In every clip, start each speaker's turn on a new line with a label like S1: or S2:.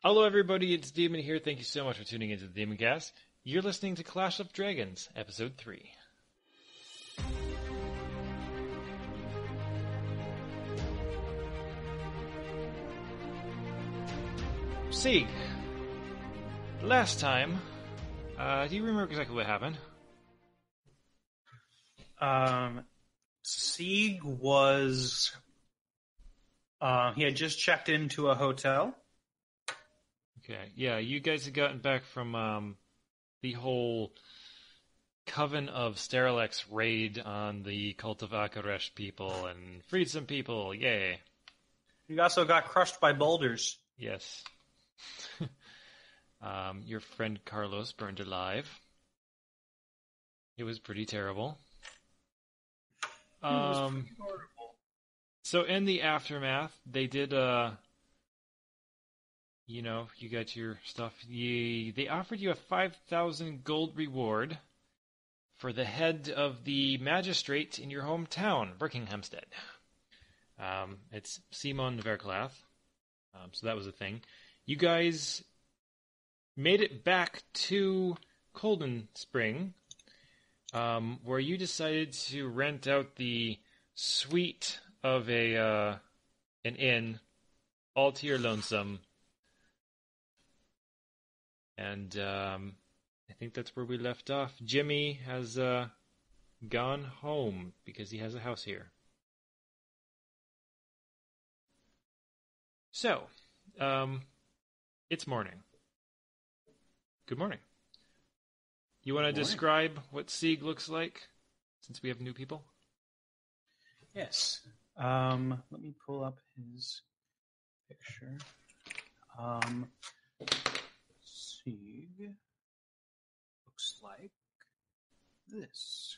S1: Hello everybody, it's Demon here. Thank you so much for tuning into the Demon Cast. You're listening to Clash of Dragons, Episode 3. Sieg, last time, do you remember exactly what happened?
S2: Sieg was... he had just checked into a hotel.
S1: Okay, yeah, you guys had gotten back from the whole Coven of Sterilex raid on the Cult of Akaresh people and freed some people, yay.
S2: He also got crushed by boulders.
S1: Yes. Your friend Carlos burned alive. It was pretty terrible.
S2: It was pretty horrible.
S1: So in the aftermath, they did, you got your stuff. They offered you a 5,000 gold reward for the head of the magistrate in your hometown, Berkinghamstead. It's Simon Verklath. So that was a thing. You guys made it back to Colden Spring, where you decided to rent out the suite of an inn, all to your lonesome. And I think that's where we left off. Jimmy has gone home because he has a house here. So, it's morning. Good morning. You want to describe what Sieg looks like, since we have new people?
S2: Yes. Let me pull up his picture. Sieg looks like this.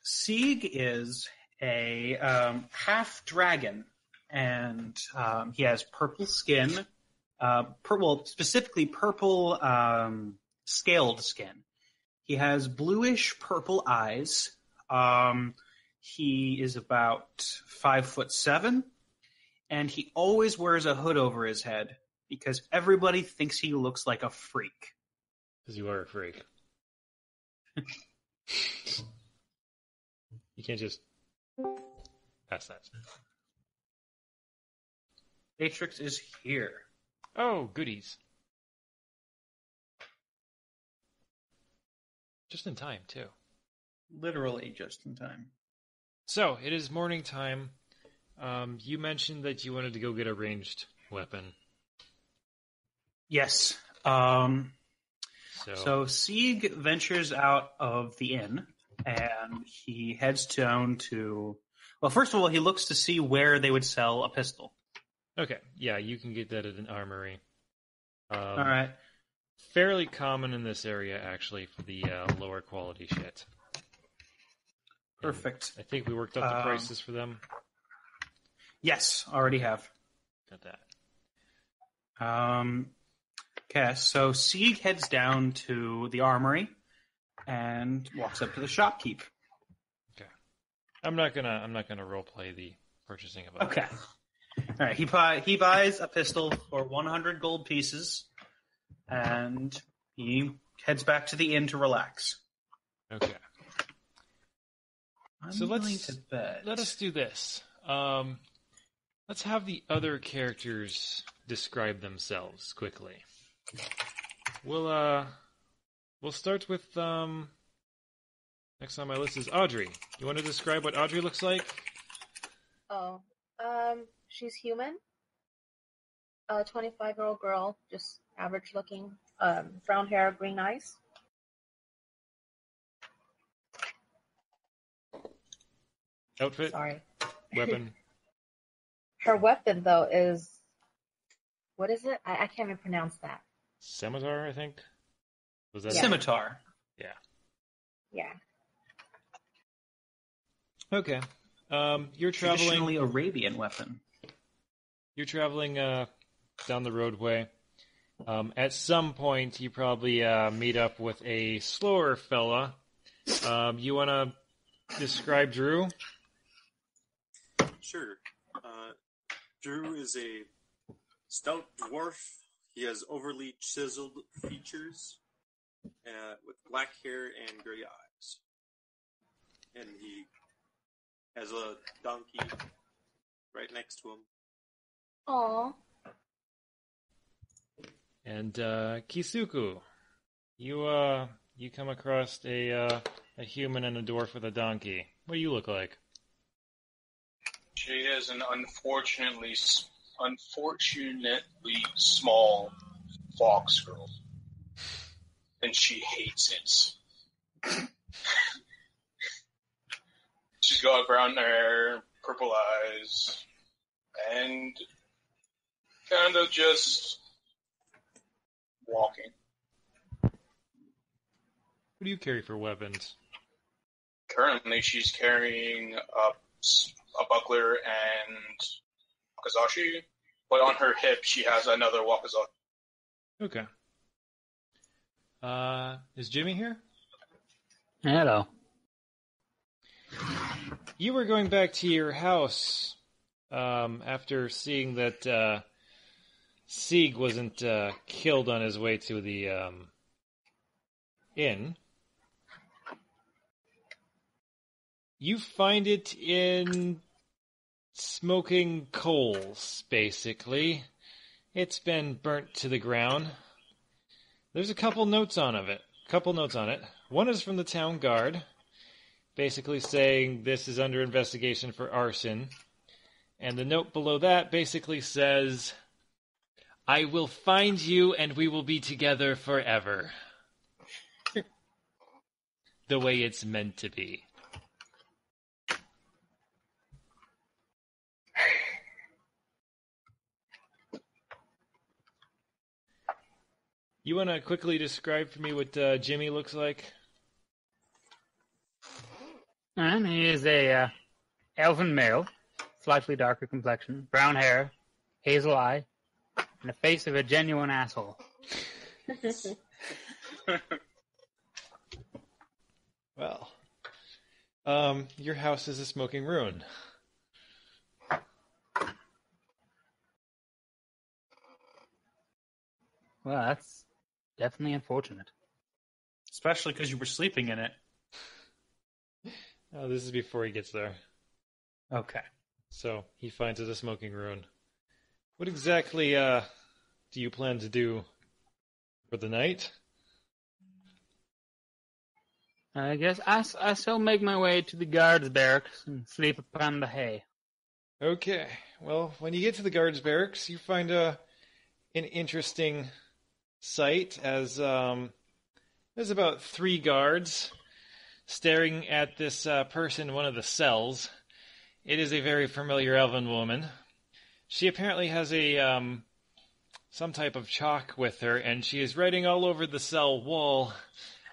S2: Sieg is a half-dragon, and he has purple skin, specifically purple scaled skin. He has bluish-purple eyes. He is about 5'7", and he always wears a hood over his head because everybody thinks he looks like a freak.
S1: Because you are a freak. You can't just pass that.
S2: Matrix is here.
S1: Oh, goodies. Just in time, too.
S2: Literally just in time.
S1: So, it is morning time. You mentioned that you wanted to go get a ranged weapon.
S2: Yes. So Sieg ventures out of the inn, and he heads down to... Well, first of all, he looks to see where they would sell a pistol.
S1: Okay, yeah, you can get that at an armory.
S2: All right.
S1: Fairly common in this area, actually, for the lower quality shit.
S2: Perfect.
S1: And I think we worked out the prices for them.
S2: Yes, already have.
S1: Got that.
S2: Okay, so Sieg heads down to the armory and walks up to the shopkeep.
S1: Okay. I'm not gonna roleplay the purchasing of it.
S2: Okay. All right. He buys a pistol for 100 gold pieces, and he heads back to the inn to relax.
S1: Okay. So let
S2: bet.
S1: us do this. Let's have the other characters describe themselves quickly. We'll start with next on my list is Audrey. You want to describe what Audrey looks like?
S3: Oh, she's human. 25-year-old girl, just average looking. Brown hair, green eyes.
S1: Outfit?
S3: Sorry.
S1: Weapon?
S3: Her weapon, though, is... What is it? I can't even pronounce that.
S1: Scimitar, I think? Was that
S2: Scimitar.
S1: Yeah.
S3: Yeah.
S1: Okay. You're traveling...
S2: Traditionally Arabian weapon.
S1: You're traveling down the roadway. At some point, you probably meet up with a slower fella. You want to describe Drew?
S4: Sure. Drew is a stout dwarf. He has overly chiseled features with black hair and gray eyes. And he has a donkey right next to him.
S3: Aw.
S1: And Kisuku, you come across a human and a dwarf with a donkey. What do you look like?
S5: She is an unfortunately small fox girl, and she hates it. She's got brown hair, purple eyes, and kind of just walking.
S1: What do you carry for weapons?
S5: Currently, she's carrying a buckler and wakizashi, but on her hip she has another wakizashi.
S1: Okay. Is Jimmy here?
S6: Hello.
S1: You were going back to your house after seeing that Sieg wasn't killed on his way to the inn. You find it in smoking coals, basically. It's been burnt to the ground. There's a couple notes on it. One is from the town guard, basically saying this is under investigation for arson. And the note below that basically says, I will find you and we will be together forever. The way it's meant to be. You want to quickly describe for me what Jimmy looks like?
S6: And he is a elven male, slightly darker complexion, brown hair, hazel eye, and the face of a genuine asshole.
S1: Well, your house is a smoking ruin.
S6: Well, that's definitely unfortunate.
S2: Especially because you were sleeping in it.
S1: Oh, this is before he gets there.
S2: Okay.
S1: So he finds it a smoking ruin. What exactly do you plan to do for the night?
S6: I guess I shall make my way to the guards' barracks and sleep upon the hay.
S1: Okay. Well, when you get to the guards' barracks, you find an interesting sight as there's about 3 guards staring at this person in one of the cells. It is a very familiar elven woman. She apparently has a some type of chalk with her, and she is writing all over the cell wall,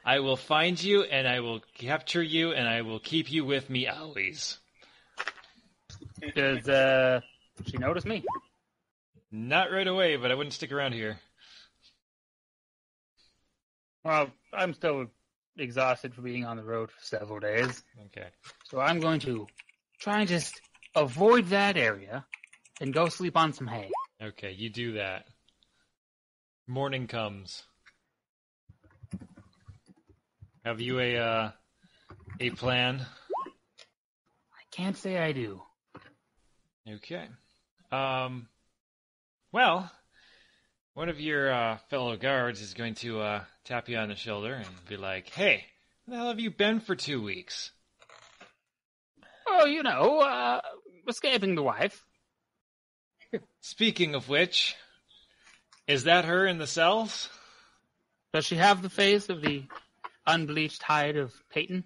S1: I will find you, and I will capture you, and I will keep you with me always.
S6: Does she notice me?
S1: Not right away, but I wouldn't stick around here.
S6: Well, I'm still exhausted for being on the road for several days.
S1: Okay.
S6: So I'm going to try and just avoid that area and go sleep on some hay.
S1: Okay, you do that. Morning comes. Have you a plan?
S6: I can't say I do.
S1: Okay. Well, one of your fellow guards is going to tap you on the shoulder and be like, hey, where the hell have you been for 2 weeks?
S6: Oh, you know, escaping the wife.
S1: Speaking of which, is that her in the cells?
S6: Does she have the face of the unbleached hide of Peyton?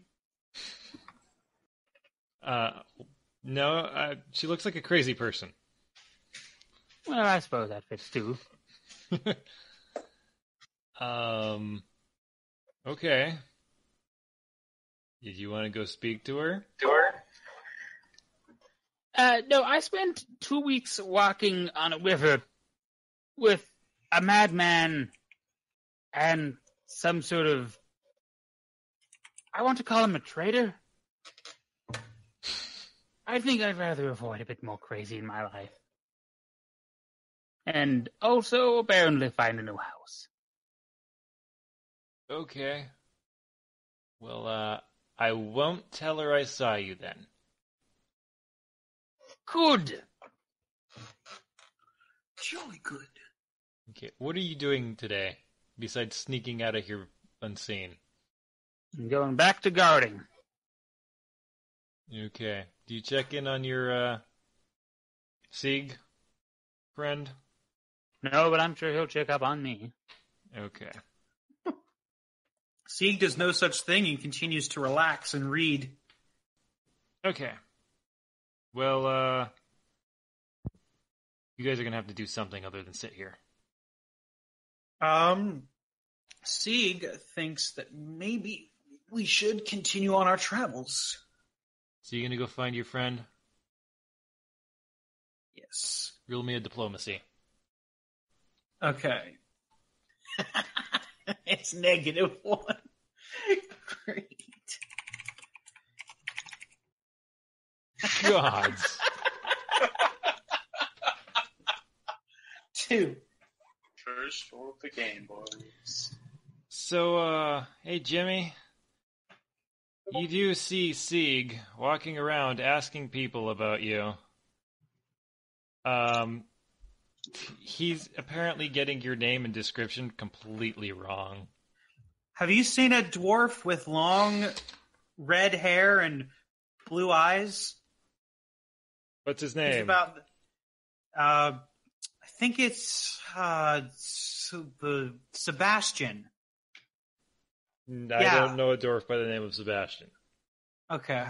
S1: No, she looks like a crazy person.
S6: Well, I suppose that fits too.
S1: Okay. Did you want to go speak to her?
S6: No, I spent 2 weeks walking on a river with a madman and some sort of... I want to call him a traitor. I think I'd rather avoid a bit more crazy in my life. And also, apparently, find a new house.
S1: Okay. Well, I won't tell her I saw you then.
S6: Good.
S2: Jolly good.
S1: Okay, what are you doing today, besides sneaking out of here unseen?
S6: I'm going back to guarding.
S1: Okay. Do you check in on your, Sieg friend?
S6: No, but I'm sure he'll check up on me.
S1: Okay.
S2: Sieg does no such thing and continues to relax and read.
S1: Okay. Well, you guys are gonna have to do something other than sit here.
S2: Sieg thinks that maybe we should continue on our travels.
S1: So you gonna go find your friend?
S2: Yes.
S1: Roll me a diplomacy.
S2: Okay. It's -1. Great.
S1: Gods.
S2: 2.
S5: First roll of the game, boys.
S1: So, hey Jimmy. You do see Sieg walking around asking people about you. He's apparently getting your name and description completely wrong.
S2: Have you seen a dwarf with long red hair and blue eyes?
S1: What's his
S2: He's
S1: name?
S2: about. I think it's the Sebastian.
S1: I
S2: Yeah.
S1: don't know a dwarf by the name of Sebastian.
S2: Okay.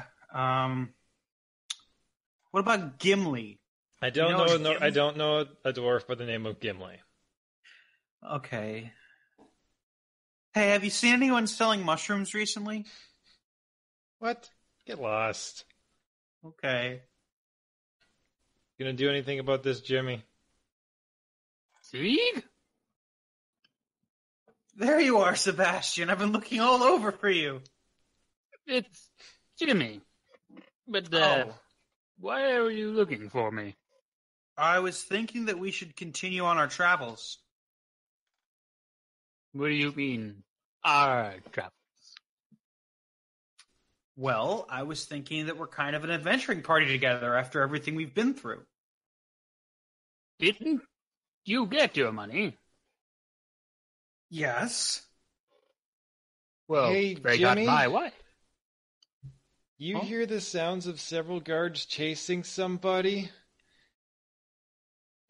S2: What about Gimli?
S1: I don't
S2: You know
S1: know.
S2: Gimli?
S1: I don't know a dwarf by the name of Gimli.
S2: Okay. Hey, have you seen anyone selling mushrooms recently?
S1: What? Get lost.
S2: Okay.
S1: Gonna do anything about this, Jimmy?
S6: Sieg?
S2: There you are, Sebastian. I've been looking all over for you.
S6: It's Jimmy. But, why are you looking for me?
S2: I was thinking that we should continue on our travels.
S6: What do you mean, our travels?
S2: Well, I was thinking that we're kind of an adventuring party together after everything we've been through.
S6: Didn't you get your money?
S2: Yes.
S6: Well,
S1: Hey,
S6: they got
S1: Jimmy?
S6: my wife.
S1: You
S2: Huh?
S1: hear the sounds of several guards chasing somebody?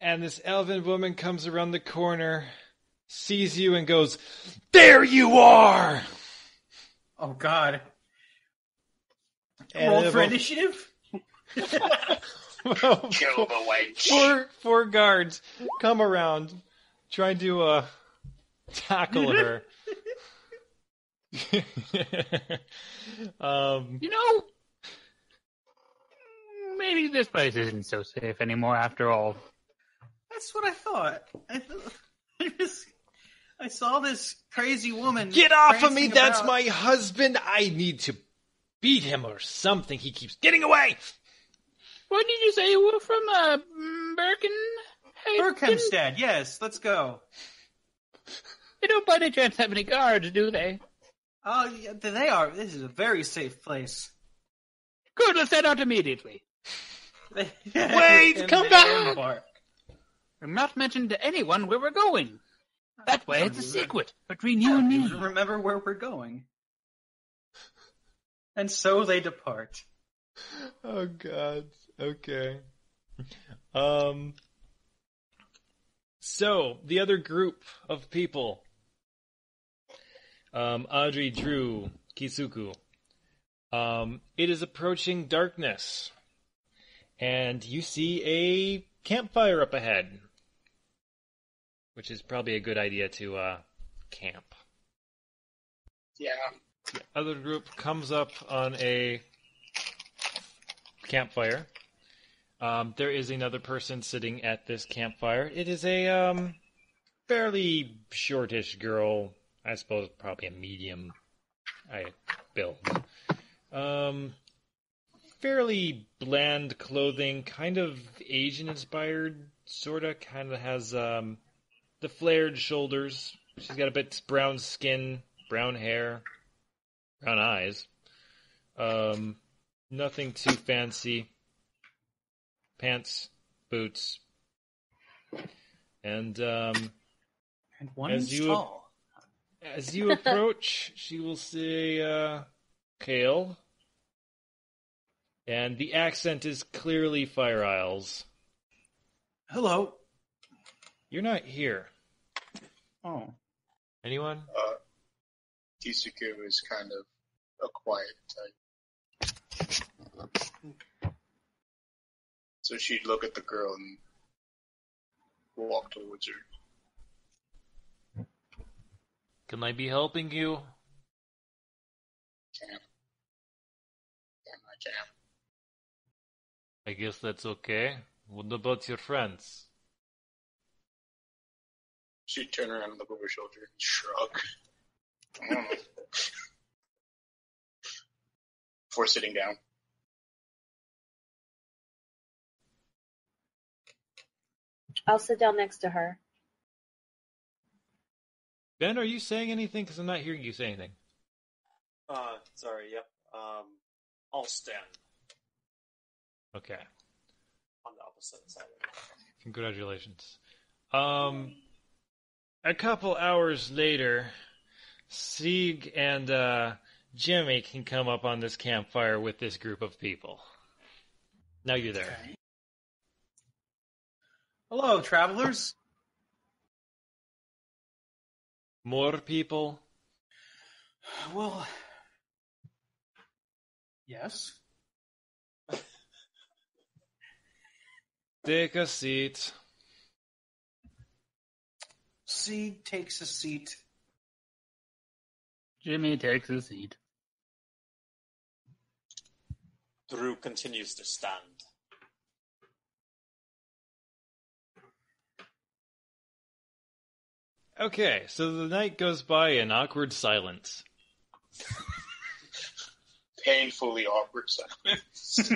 S1: And this elven woman comes around the corner, sees you, and goes, "There you are!"
S2: Oh, God.
S1: And
S2: Roll for
S1: about-
S2: initiative?
S1: Well,
S5: Kill the wench.
S1: four guards come around, trying to tackle her.
S6: You know, maybe this place isn't so safe anymore after all.
S2: That's what I thought. I saw this crazy woman.
S1: Get off of me!
S2: prancing
S1: That's
S2: about.
S1: my husband! I need to beat him or something. He keeps getting away!
S6: What did you say you were from,
S2: Berkhamsted, yes, let's go.
S6: They don't by any chance have any guards, do they?
S2: Oh, yeah, they are. This is a very safe place.
S6: Good, let's head out immediately.
S1: Wait,
S2: And
S1: come
S2: they
S1: back!
S2: embark.
S6: I'm not mentioning to anyone where we're going. That way it's a secret between you and me.
S2: Remember where we're going. And so they depart.
S1: Oh God. Okay. So the other group of people, Audrey, Drew, Kisuku. It is approaching darkness, and you see a campfire up ahead, which is probably a good idea to camp.
S5: Yeah.
S1: The other group comes up on a campfire. There is another person sitting at this campfire. It is a fairly shortish girl. I suppose probably a medium build. fairly bland clothing, kind of Asian-inspired, sorta. Kind of has the flared shoulders. She's got a bit brown skin, brown hair, brown eyes. Nothing too fancy. Pants, boots, and
S2: And one
S1: as
S2: inch
S1: you
S2: tall.
S1: as you approach, she will say, "Kale," and the accent is clearly Fire Isles.
S2: Hello.
S1: You're not here.
S2: Oh.
S1: Anyone?
S5: Tisuku is kind of a quiet type. So she'd look at the girl and walk towards her.
S1: Can I be helping you?
S5: Can. I can.
S1: I guess that's okay. What about your friends?
S5: She'd turn around and look over her shoulder and shrug. I don't know. Before sitting down.
S3: I'll sit down next to her.
S1: Ben, are you saying anything? Because I'm not hearing you say anything.
S4: Sorry, yep. I'll stand
S1: Okay.
S4: on the opposite side of it.
S1: Congratulations. A couple hours later, Sieg and Jimmy can come up on this campfire with this group of people. Now you're there.
S2: Okay. Hello, travelers.
S1: More people?
S2: Well, yes.
S1: Take a seat.
S2: Sieg takes a seat.
S6: Jimmy takes a seat.
S4: Drew continues to stand.
S1: Okay, so the night goes by in awkward silence.
S5: Painfully awkward silence.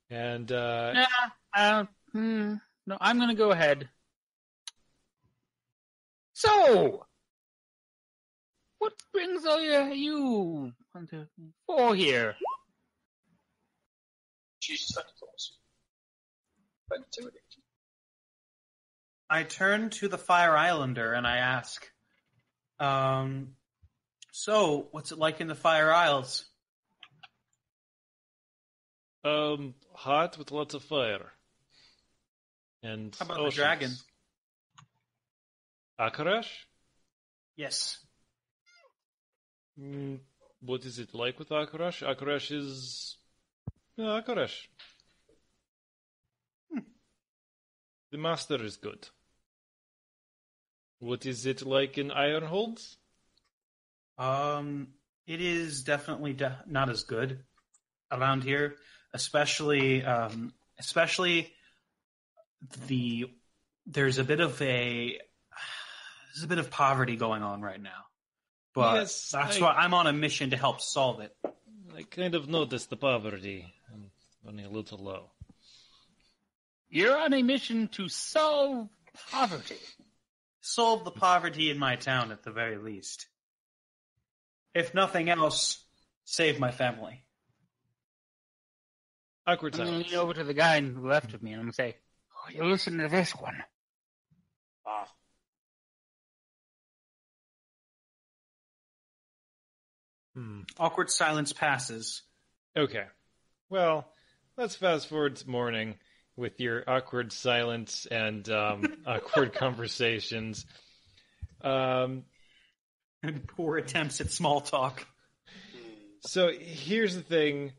S1: And,
S6: No, I'm going to go ahead. So, what brings all you 1, 2, 3, 4 here?
S5: She's such a close. But intimidating.
S2: I turn to the Fire Islander and I ask, so, what's it like in the Fire Isles?
S1: hot with lots of fire. And
S2: How about
S1: oceans.
S2: the dragon?
S1: Akarash?
S2: Yes.
S1: What is it like with Akarash? Akarash is... Akarash. The master is good. What is it like in Ironholds?
S2: It is definitely not as good around here, especially there's a bit of poverty going on right now. But
S1: Yes,
S2: that's why I'm on a mission to help solve it.
S1: I kind of noticed the poverty. I'm running a little low.
S6: You're on a mission to solve poverty.
S2: Solve the poverty in my town at the very least. If nothing else, save my family.
S1: Awkward
S6: I'm going to
S1: silence.
S6: lean over to the guy on the left of me and I'm going to say, oh, you listen to this one.
S4: Ah,
S2: Awkward silence passes.
S1: Okay. Well, let's fast forward to morning with your awkward silence and awkward conversations.
S2: And poor attempts at small talk.
S1: So here's the thing.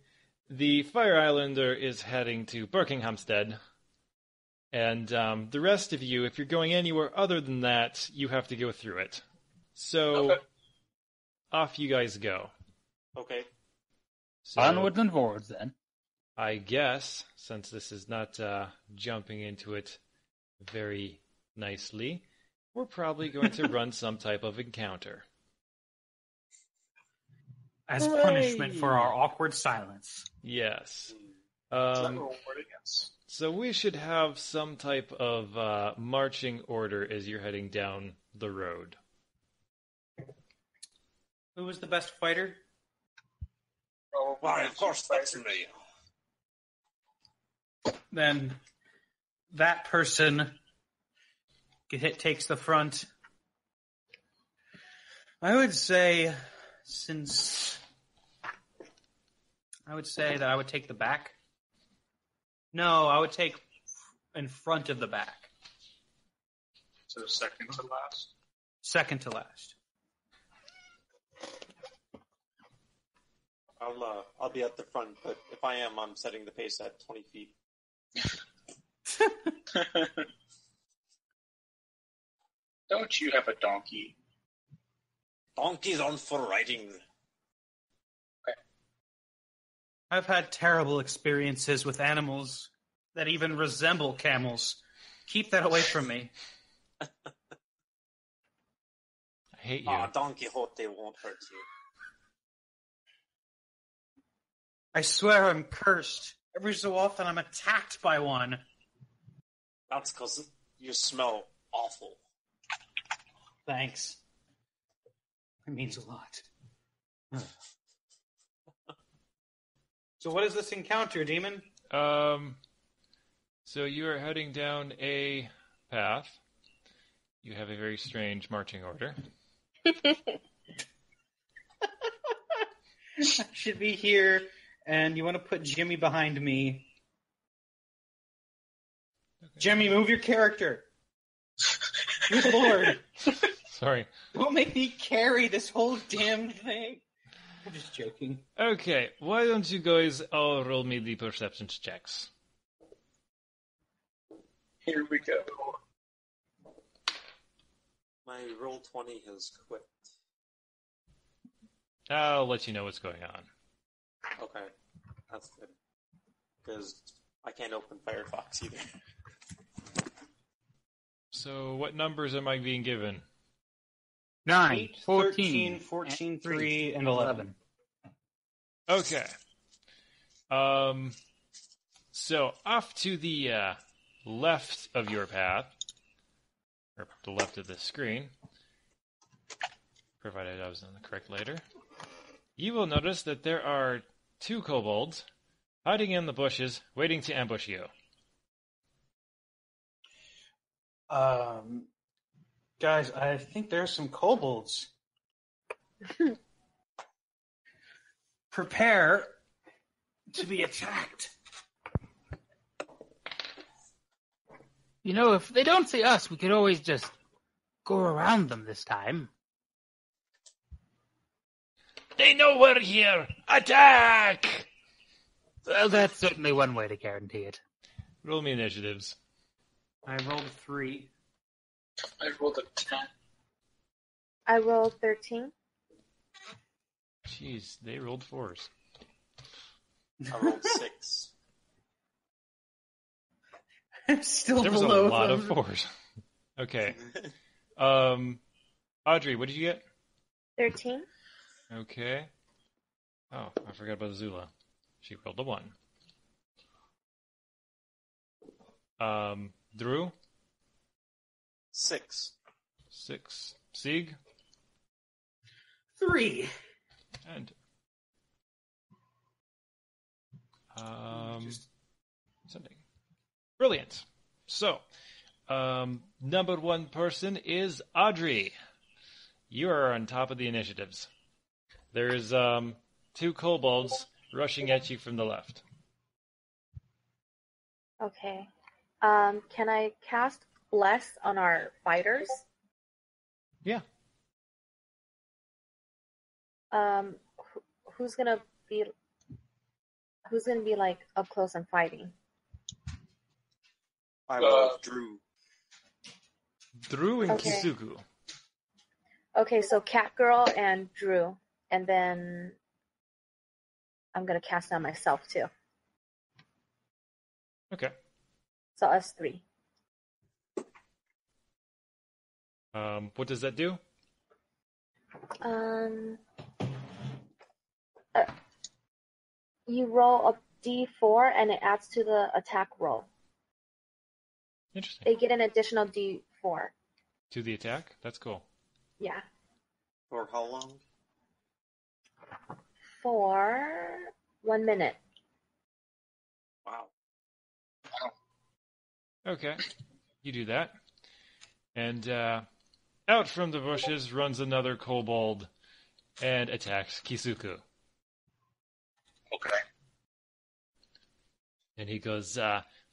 S1: The Fire Islander is heading to Berkinghamstead. And the rest of you, if you're going anywhere other than that, you have to go through it. So
S5: Okay.
S1: off you guys go.
S4: okay.
S1: So,
S6: Onwards and forwards, then.
S1: I guess, since this is not jumping into it very nicely, we're probably going to run some type of encounter.
S2: as punishment for our awkward silence.
S1: Yes.
S5: Is that rewarding us?
S1: So we should have some type of marching order as you're heading down the road.
S2: Who was the best fighter?
S4: Why, of course, that's me.
S2: Then that person takes the front. I would say that I would take the back. No, I would take in front of the back.
S5: So second to last?
S2: Second to last.
S4: I'll be at the front, but if I am, I'm setting the pace at 20 feet.
S5: Don't you have a donkey?
S4: Donkeys aren't for riding.
S2: I've had terrible experiences with animals that even resemble camels. Keep that away from me.
S1: I hate you.
S4: Don Quixote won't hurt you.
S2: I swear I'm cursed. Every so often I'm attacked by one.
S4: That's because you smell awful.
S2: Thanks. It means a lot. So what is this encounter, Demon?
S1: So you are heading down a path. You have a very strange marching order.
S2: I should be here, and you want to put Jimmy behind me. Okay. Jimmy, move your character. Good Lord.
S1: Sorry.
S2: Don't make me carry this whole damn thing. I'm just joking.
S1: Okay, why don't you guys all roll me the perception checks?
S5: Here we go.
S4: My roll 20 has quit.
S1: I'll let you know what's going on.
S4: Okay, that's good. Because I can't open Firefox either.
S1: So what numbers am I being given?
S6: 9,
S2: 8,
S6: 14,
S2: 14, 3, and 11.
S1: Okay. So off to the left of your path, or the left of the screen, provided I was on the correct later, you will notice that there are 2 kobolds hiding in the bushes, waiting to ambush you.
S2: Guys, I think there's some kobolds. Prepare to be attacked.
S6: You know, if they don't see us, we could always just go around them this time.
S1: They know we're here! Attack!
S6: Well, that's certainly one way to guarantee it.
S1: Roll me initiatives.
S2: I rolled 3.
S5: I rolled a 10.
S3: I rolled 13.
S1: Jeez, they rolled 4s.
S4: I rolled 6.
S2: I'm still
S1: There was a
S2: below
S1: lot
S2: them.
S1: of 4s. Okay. Audrey, what did you get?
S3: 13.
S1: Okay. Oh, I forgot about Zula. She rolled a 1. Drew?
S4: 6.
S1: 6. Sieg?
S2: 3.
S1: And sending. Brilliant. So, number 1 person is Audrey. You are on top of the initiatives. There's 2 kobolds rushing at you from the left.
S3: Okay. Can I cast Bless on our fighters?
S1: Yeah.
S3: Who's gonna be like up close and fighting?
S4: I love Drew.
S1: Drew and
S3: Okay.
S1: Kisugu.
S3: Okay, so Catgirl and Drew, and then I'm gonna cast on myself too.
S1: Okay.
S3: So us 3.
S1: What does that do?
S3: You roll a d4 and it adds to the attack roll.
S1: Interesting.
S3: They get an additional d4.
S1: To the attack? That's cool.
S3: Yeah.
S4: For how long?
S3: For 1 minute.
S4: Wow.
S1: Okay. You do that. And out from the bushes runs another kobold and attacks Kisuku.
S5: Okay.
S1: And he goes,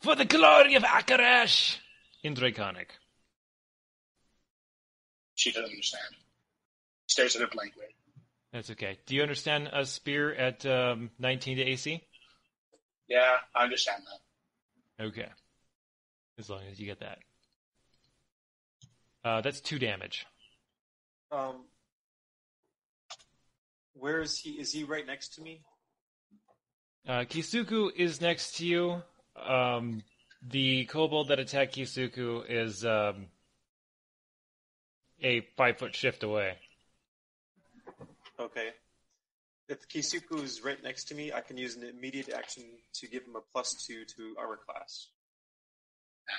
S1: for the glory of Akarash! In Draconic.
S5: She doesn't understand. Stares at it blankly.
S1: That's okay. Do you understand a spear at 19 to AC?
S5: Yeah, I understand that.
S1: Okay. As long as you get that. That's 2 damage.
S4: Where is he? Is he right next to me?
S1: Kisuku is next to you. The kobold that attacked Kisuku is a 5-foot shift away.
S4: Okay. If Kisuku is right next to me, I can use an immediate action to give him a +2 to armor class.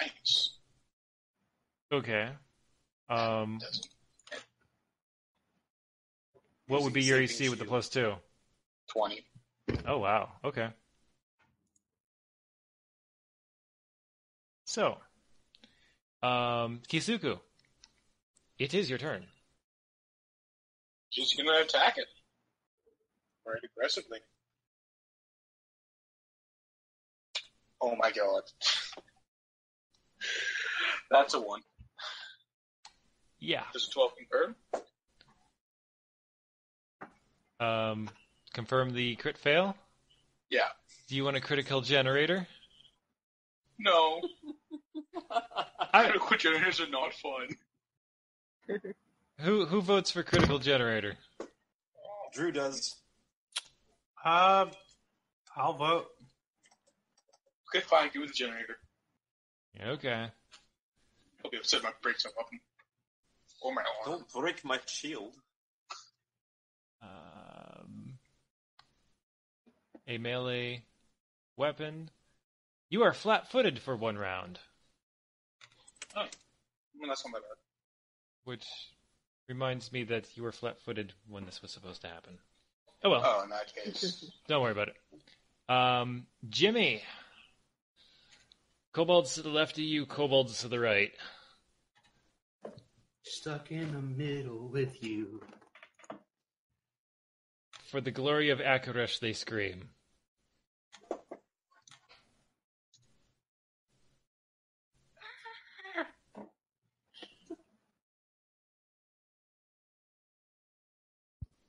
S5: Nice.
S1: Okay.
S5: Doesn't-
S1: What would be your AC
S4: Saving
S1: with the
S4: shield.
S1: +2?
S5: 20.
S1: Oh, wow. Okay. So, Kisuku, it is your turn.
S5: She's gonna attack it. Right aggressively. Oh my god. That's a 1.
S1: Yeah.
S5: Does a 12 confirm?
S1: Confirm the crit fail.
S5: Yeah.
S1: Do you want a critical generator?
S5: No. Critical generators are not fun.
S1: Who votes for critical generator?
S4: Drew does.
S2: I'll vote.
S5: Okay, fine. Give me the generator.
S1: Okay.
S5: I'll be upset if I break some weapon. Or my arm.
S4: Don't break my shield.
S1: A melee weapon. You are flat-footed for 1 round,
S5: Oh. Well, that's not that bad.
S1: which reminds me that you were flat-footed when this was supposed to happen. Oh well,
S5: Oh, in that case.
S1: don't worry about it. Jimmy. Kobolds to the left of you, kobolds to the right.
S2: Stuck in the middle with you.
S1: For the glory of Akaresh, they scream.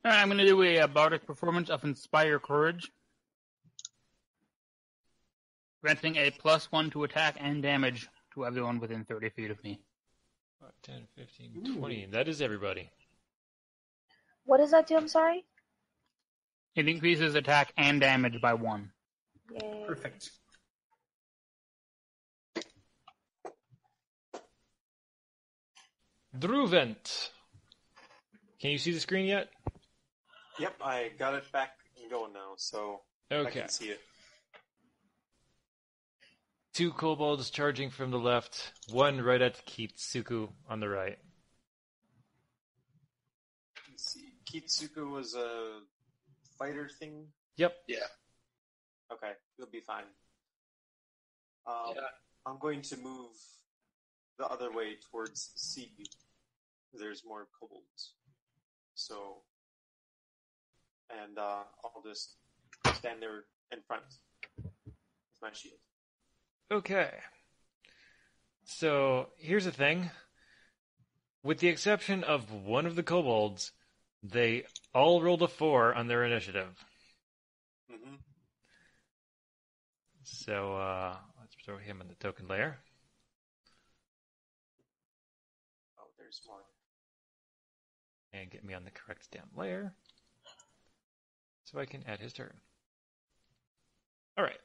S6: All right, I'm going to do a bardic performance of Inspire Courage, granting a +1 to attack and damage to everyone within 30 feet of me.
S1: 5, 10, 15, 20. That is everybody.
S3: What does that do? I'm sorry?
S6: It increases attack and damage by 1.
S3: Yay.
S2: Perfect.
S1: Druvent. Can you see the screen yet?
S4: Yep, I got it back and going now, so I
S1: Okay.
S4: can see it.
S1: 2 kobolds charging from the left, 1 right at Kitsuku on the right.
S4: Let's see. Kitsuku was a fighter thing?
S1: Yep.
S5: Yeah.
S4: Okay, he'll be fine.
S5: Yeah.
S4: I'm going to move the other way towards C. There's more kobolds. So, and I'll just stand there in front with my shield.
S1: Okay. So, here's the thing. With the exception of one of the kobolds, they all rolled a 4 on their initiative.
S4: Mm-hmm.
S1: So, let's throw him in the token layer.
S4: Oh, there's more.
S1: And get me on the correct damn layer. So I can add his turn. Alright.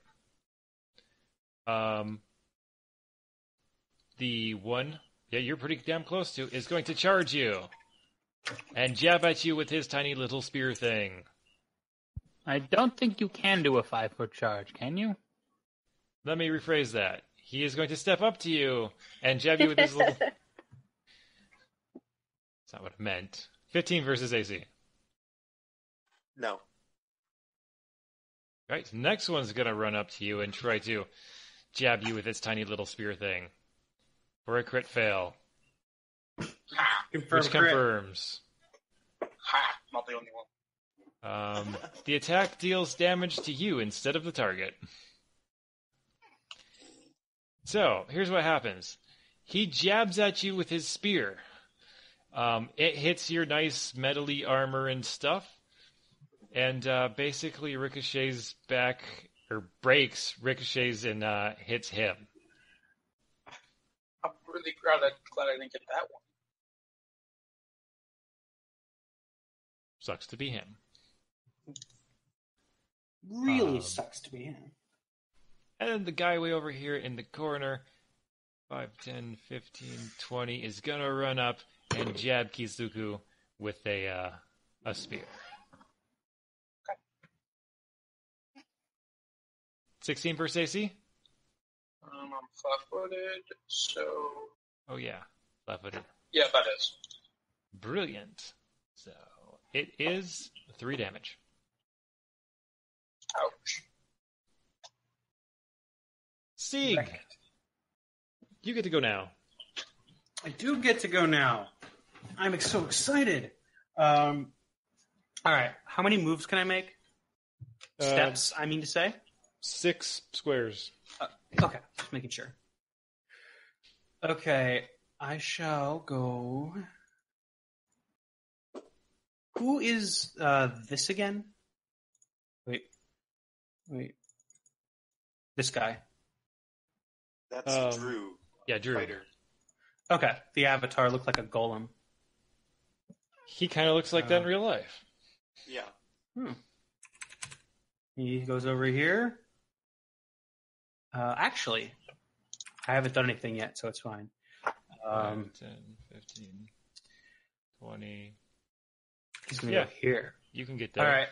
S1: The one, yeah, you're pretty damn close to, is going to charge you. And jab at you with his tiny little spear thing.
S6: I don't think you can do a 5-foot charge, can you?
S1: Let me rephrase that. He is going to step up to you and jab you with his little... That's not what I meant. 15 versus AC.
S4: No.
S1: Right, next one's going to run up to you and try to jab you with its tiny little spear thing. For a crit fail. Which confirms.
S5: Ha! Not the only one.
S1: The attack deals damage to you instead of the target. So, here's what happens. He jabs at you with his spear. It hits your nice metally armor and stuff, and basically ricochets back, or breaks, ricochets, and hits him.
S5: I'm really glad I didn't get that one.
S1: Sucks to be him.
S2: Really sucks to be him.
S1: And then the guy way over here in the corner, 5, 10, 15, 20, is going to run up and jab Kizuku with a spear.
S5: Okay.
S1: 16 versus AC?
S5: I'm flat-footed, so...
S1: Oh, yeah. Flat-footed.
S5: Yeah, that is.
S1: Brilliant. So, it is 3 damage.
S5: Ouch.
S1: Sieg!
S2: Right.
S1: You get to go now.
S2: I do get to go now. I'm so excited. All right. How many moves can I make? Steps, I mean to say?
S1: 6 squares.
S2: Okay, just making sure. Okay, I shall go. Who is this again? Wait. This guy.
S4: That's Drew.
S1: Yeah, Drew.
S4: Fighter.
S2: Okay, the avatar looked like a golem.
S1: He kind of looks like that in real life.
S4: Yeah.
S2: He goes over here. Actually, I haven't done anything yet, so it's fine.
S1: 5, 10, 15, 20.
S2: He's going to go here.
S1: You can get there.
S2: All right.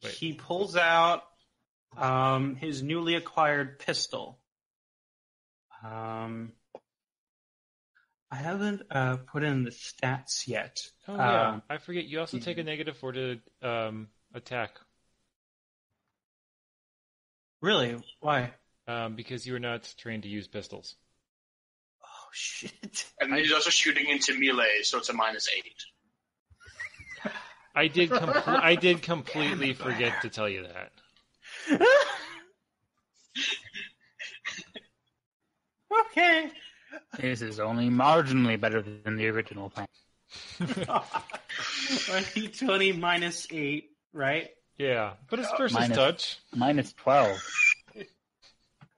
S1: Wait.
S2: He pulls out his newly acquired pistol. I haven't put in the stats yet.
S1: Oh, yeah. I forget. You also take a -4 to attack.
S2: Really? Why?
S1: Because you are not trained to use pistols.
S2: Oh, shit.
S5: And he's also shooting into melee, so it's a -8.
S1: I did completely forget to tell you that.
S2: Okay.
S6: This is only marginally better than the original plan.
S2: D20 -8, right?
S1: Yeah, but it's versus touch.
S6: -12.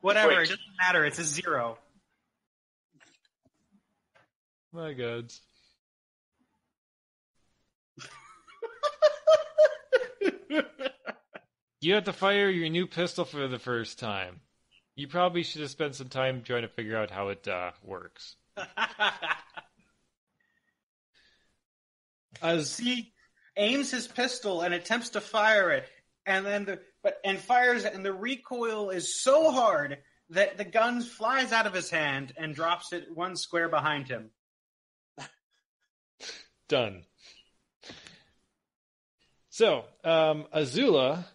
S2: Whatever,
S5: Wait.
S2: it doesn't matter. It's a 0.
S1: My God. You have to fire your new pistol for the first time. You probably should have spent some time trying to figure out how it works.
S2: As he aims his pistol and attempts to fire it, and then fires it, and the recoil is so hard that the gun flies out of his hand and drops it 1 square behind him.
S1: Done. So, Azula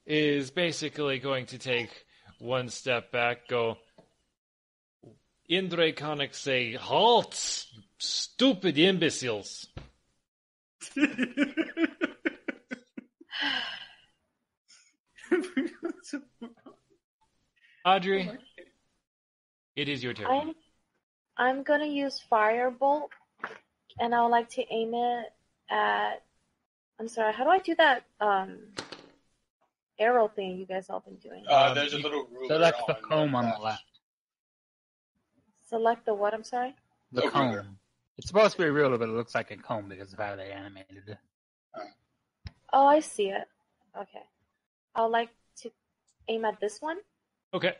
S1: is basically going to take 1 step back, go, Indraconic say, halt, stupid imbeciles. Audrey, it is your turn.
S3: I'm gonna use Firebolt, and I would like to aim it at. I'm sorry. How do I do that arrow thing you guys all been doing?
S5: There's a little ruler
S6: Select the
S5: on
S6: comb on the left.
S3: Select the what? I'm sorry.
S6: The
S5: The
S6: comb.
S5: ruler.
S6: It's supposed to be a ruler, but it looks like a comb because of how they animated it.
S3: Oh, I see it. Okay. I would like to aim at this one,
S1: Okay.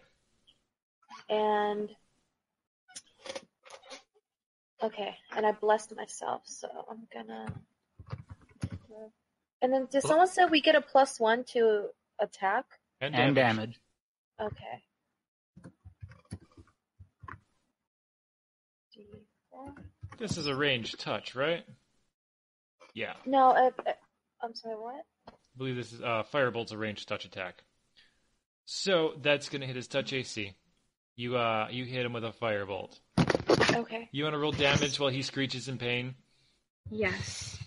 S3: and okay, and I blessed myself, so I'm gonna. And then did someone say we get a +1 to attack?
S6: And damage.
S3: Okay. D4.
S1: This is a ranged touch, right? Yeah.
S3: No, I'm sorry, what?
S1: I believe this is Firebolt's a ranged touch attack. So that's going to hit his touch AC. You hit him with a Firebolt.
S3: Okay.
S1: You want to roll damage while he screeches in pain?
S3: Yes.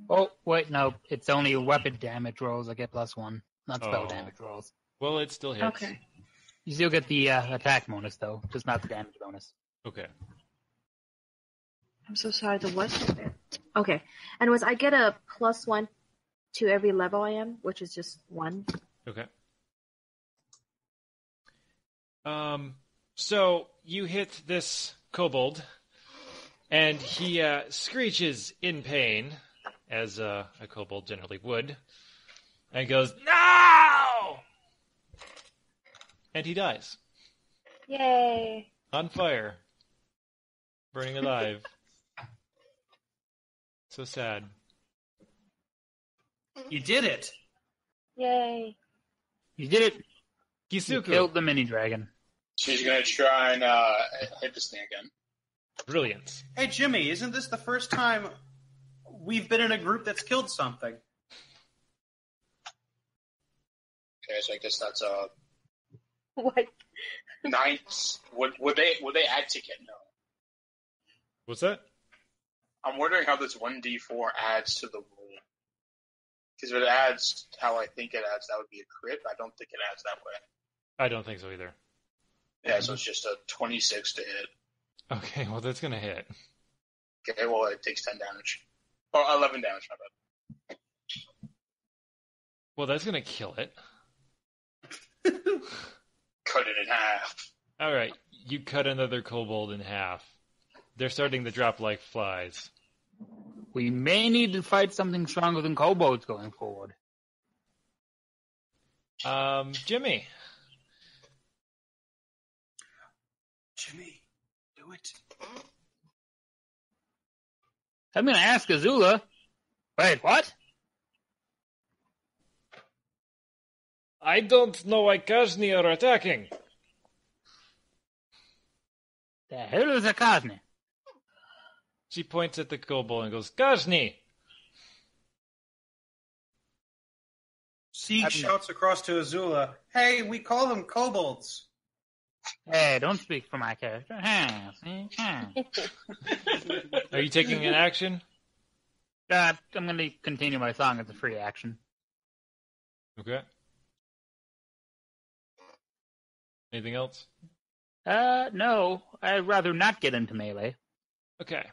S6: Oh, wait, no. It's only weapon damage rolls I get +1, not spell
S1: Oh.
S6: damage rolls.
S1: Well, it still hits.
S3: Okay.
S6: You still get the attack bonus, though, just not the damage bonus.
S1: Okay.
S3: I'm so sorry, the what? Okay. And I get a +1 to every level I am, which is just 1.
S1: Okay. So you hit this kobold, and he screeches in pain, as a kobold generally would, and goes, "No!" And he dies.
S3: Yay.
S1: On fire. Burning alive. So sad.
S2: You did it.
S3: Yay.
S6: You did it. You
S1: Kisuku.
S6: killed the mini dragon.
S5: She's going to try and hit this thing again.
S1: Brilliant.
S2: Hey, Jimmy, isn't this the first time we've been in a group that's killed something?
S5: Okay, so I guess that's
S3: What?
S5: 9. Would they add ticket? No.
S1: What's that?
S5: I'm wondering how this 1d4 adds to the roll. Because if it adds how I think it adds, that would be a crit. I don't think it adds that way.
S1: I don't think so either.
S5: Yeah, so it's just a 26 to hit.
S1: Okay, well, that's going to hit.
S5: Okay, well, it takes 10 damage. Or 11 damage, my bad.
S1: Well, that's going to kill it.
S5: Cut it in half.
S1: All right, you cut another kobold in half. They're starting to drop like flies.
S6: We may need to fight something stronger than kobolds going forward.
S1: Jimmy.
S2: Jimmy, do it.
S6: I'm going to ask Azula. Wait, what?
S1: I don't know why Kazni are attacking.
S6: The hell is a Kazni?
S1: She points at the kobold and goes, Kazni!
S2: Sieg shouts across to Azula, "Hey, we call them kobolds."
S6: Hey, don't speak for my character.
S1: Are you taking an action?
S6: I'm going to continue my song as a free action.
S1: Okay. Anything else?
S6: No. I'd rather not get into melee.
S1: Okay.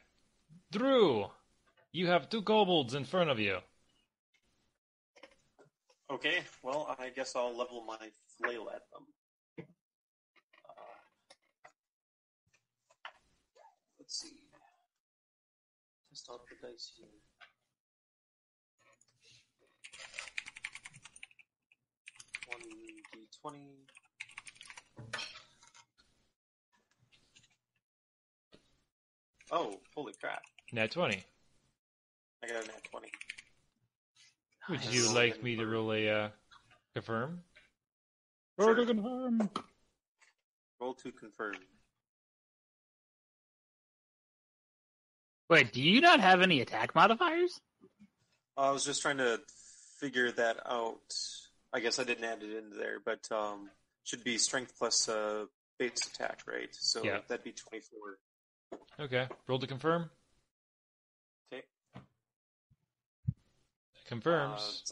S1: Drew, you have 2 kobolds in front of you.
S4: Okay, well, I guess I'll level my flail at them. Let's see. Test out the dice here. One d20. Oh, holy crap.
S1: Nat 20.
S4: I got a nat 20.
S1: Would
S4: Nice.
S1: you like me to roll a confirm?
S4: Sure.
S6: Roll to confirm.
S4: Roll to confirm.
S6: Wait, do you not have any attack modifiers?
S4: I was just trying to figure that out. I guess I didn't add it in there, but should be strength plus base attack, right? So
S1: Yeah.
S4: that'd be 24.
S1: Okay. Roll to confirm.
S4: Okay.
S1: Confirms.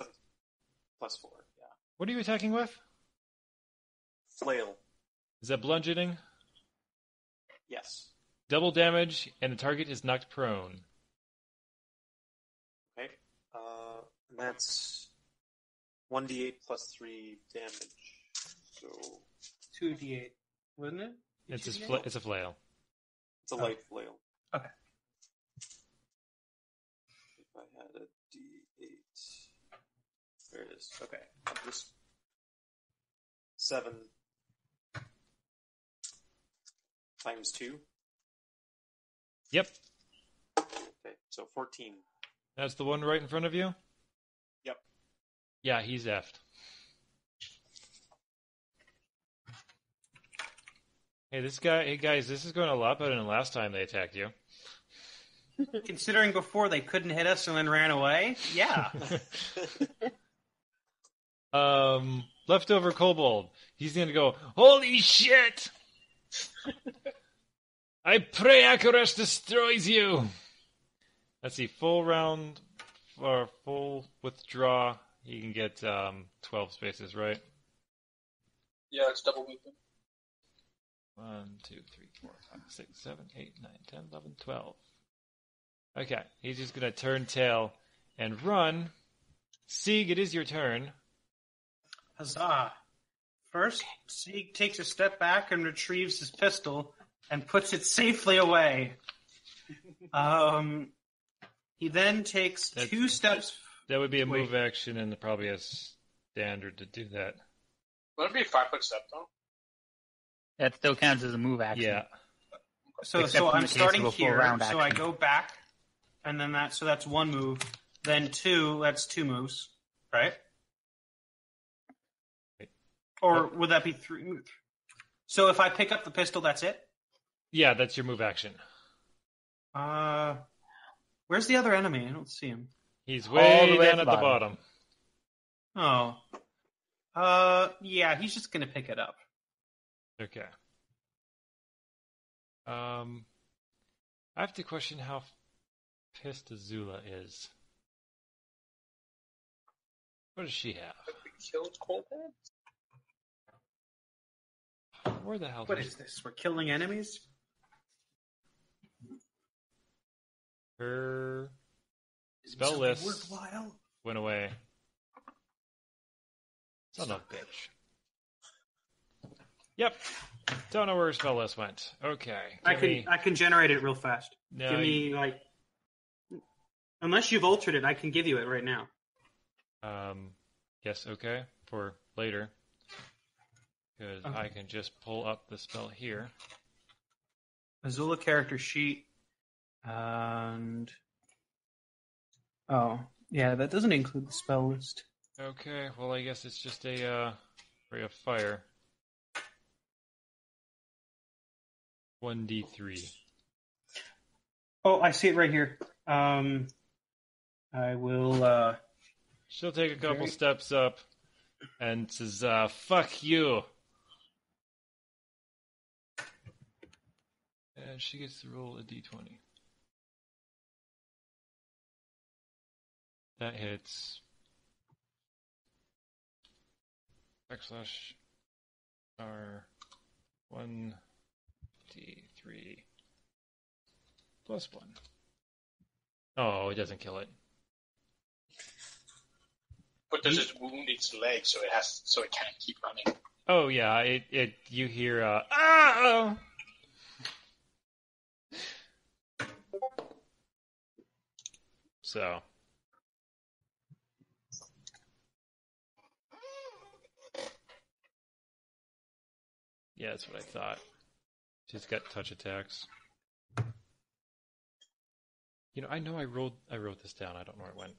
S4: Plus 4, yeah.
S1: What are you attacking with?
S4: Flail.
S1: Is that bludgeoning?
S4: Yes.
S1: Double damage, and the target is knocked prone.
S4: Okay. And that's 1d8 plus 3 damage. So
S2: 2d8, wasn't it?
S1: It's a
S2: 2d8?
S1: it's a flail.
S4: it's a light flail.
S2: Okay.
S4: If I had a d8. There it is. Okay. Just 7 times 2.
S1: Yep.
S4: Okay, so 14.
S1: That's the one right in front of you?
S4: Yep.
S1: Yeah, he's effed. Hey guys, this is going a lot better than last time they attacked you.
S2: Considering before they couldn't hit us and then ran away, yeah.
S1: Leftover kobold. He's gonna go, holy shit! I pray Akaresh destroys you! Let's see, full round, or full withdraw, he can get 12 spaces, right?
S5: Yeah, it's double movement.
S1: 1, 2, 3, 4, 5, 6, 7, 8, 9, 10, 11, 12. Okay, he's just gonna turn tail and run. Sieg, it is your turn.
S2: Huzzah. First, Sieg takes a step back and retrieves his pistol and puts it safely away. He then takes 2 steps.
S1: That would be a move action and probably a standard to do that.
S5: Would it be a 5-foot step, though?
S6: That still counts as a move action.
S1: Yeah.
S2: So
S6: Except in
S2: I'm
S6: the case
S2: starting
S6: of a full
S2: here,
S6: round
S2: so I
S6: action.
S2: go back, and then that's 1 move. Then 2, that's 2 moves, right? Or would that be 3 moves? So if I pick up the pistol, that's it?
S1: Yeah, that's your move action.
S2: Where's the other enemy? I don't see him.
S1: He's
S6: All
S1: way
S6: the way
S1: down
S6: at
S1: at
S6: the
S1: the bottom.
S2: Oh. Yeah, he's just gonna pick it up.
S1: Okay. I have to question how pissed Azula is. What does she have?
S5: We killed Coldhead?
S1: Where the hell
S2: What is this? We're killing enemies?
S1: her
S2: Is
S1: spell
S2: something
S1: list
S2: worthwhile?
S1: went away? Son of a bitch. Yep. Don't know where her spell list went. Okay.
S2: I can generate it real fast.
S1: No,
S2: Give me unless you've altered it, I can give you it right now.
S1: Yes, okay. For later. Because
S2: Okay.
S1: I can just pull up the spell here.
S2: Azula character sheet. And that doesn't include the spell list.
S1: Okay, well I guess it's just a ray of fire. 1d3.
S2: Oh, I see it right here. I will
S1: She'll take a couple
S2: Very-
S1: steps up and says, fuck you. And she gets to roll a d20. That hits. /R 1d3 plus 1. Oh, it doesn't kill it.
S5: But does it wound its leg so it can't keep running?
S1: Oh yeah, it you hear ah! So yeah, that's what I thought. She's got touch attacks. You know, I wrote this down. I don't know where it went.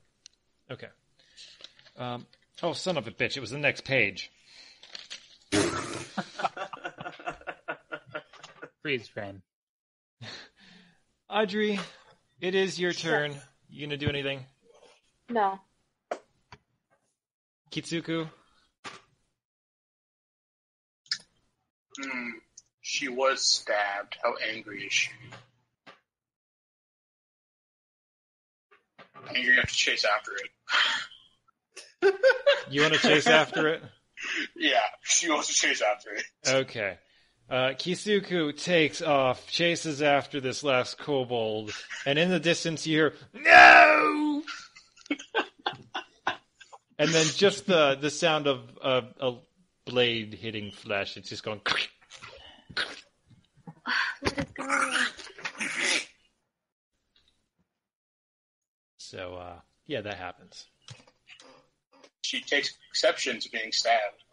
S1: Okay. Oh, son of a bitch! It was the next page.
S6: Freeze frame.
S1: Audrey, it is your turn. You gonna do anything?
S3: No.
S1: Kitsuku?
S5: She was stabbed. How angry is she? I think you're gonna have to chase after it.
S1: You want to chase after it?
S5: Yeah, she wants to chase after it.
S1: Okay. Kisuku takes off, chases after this last kobold, and in the distance you hear, no! And then just the sound of a blade hitting flesh. It's just going...
S3: Let it go.
S1: So, yeah, that happens.
S5: She takes exception to being stabbed.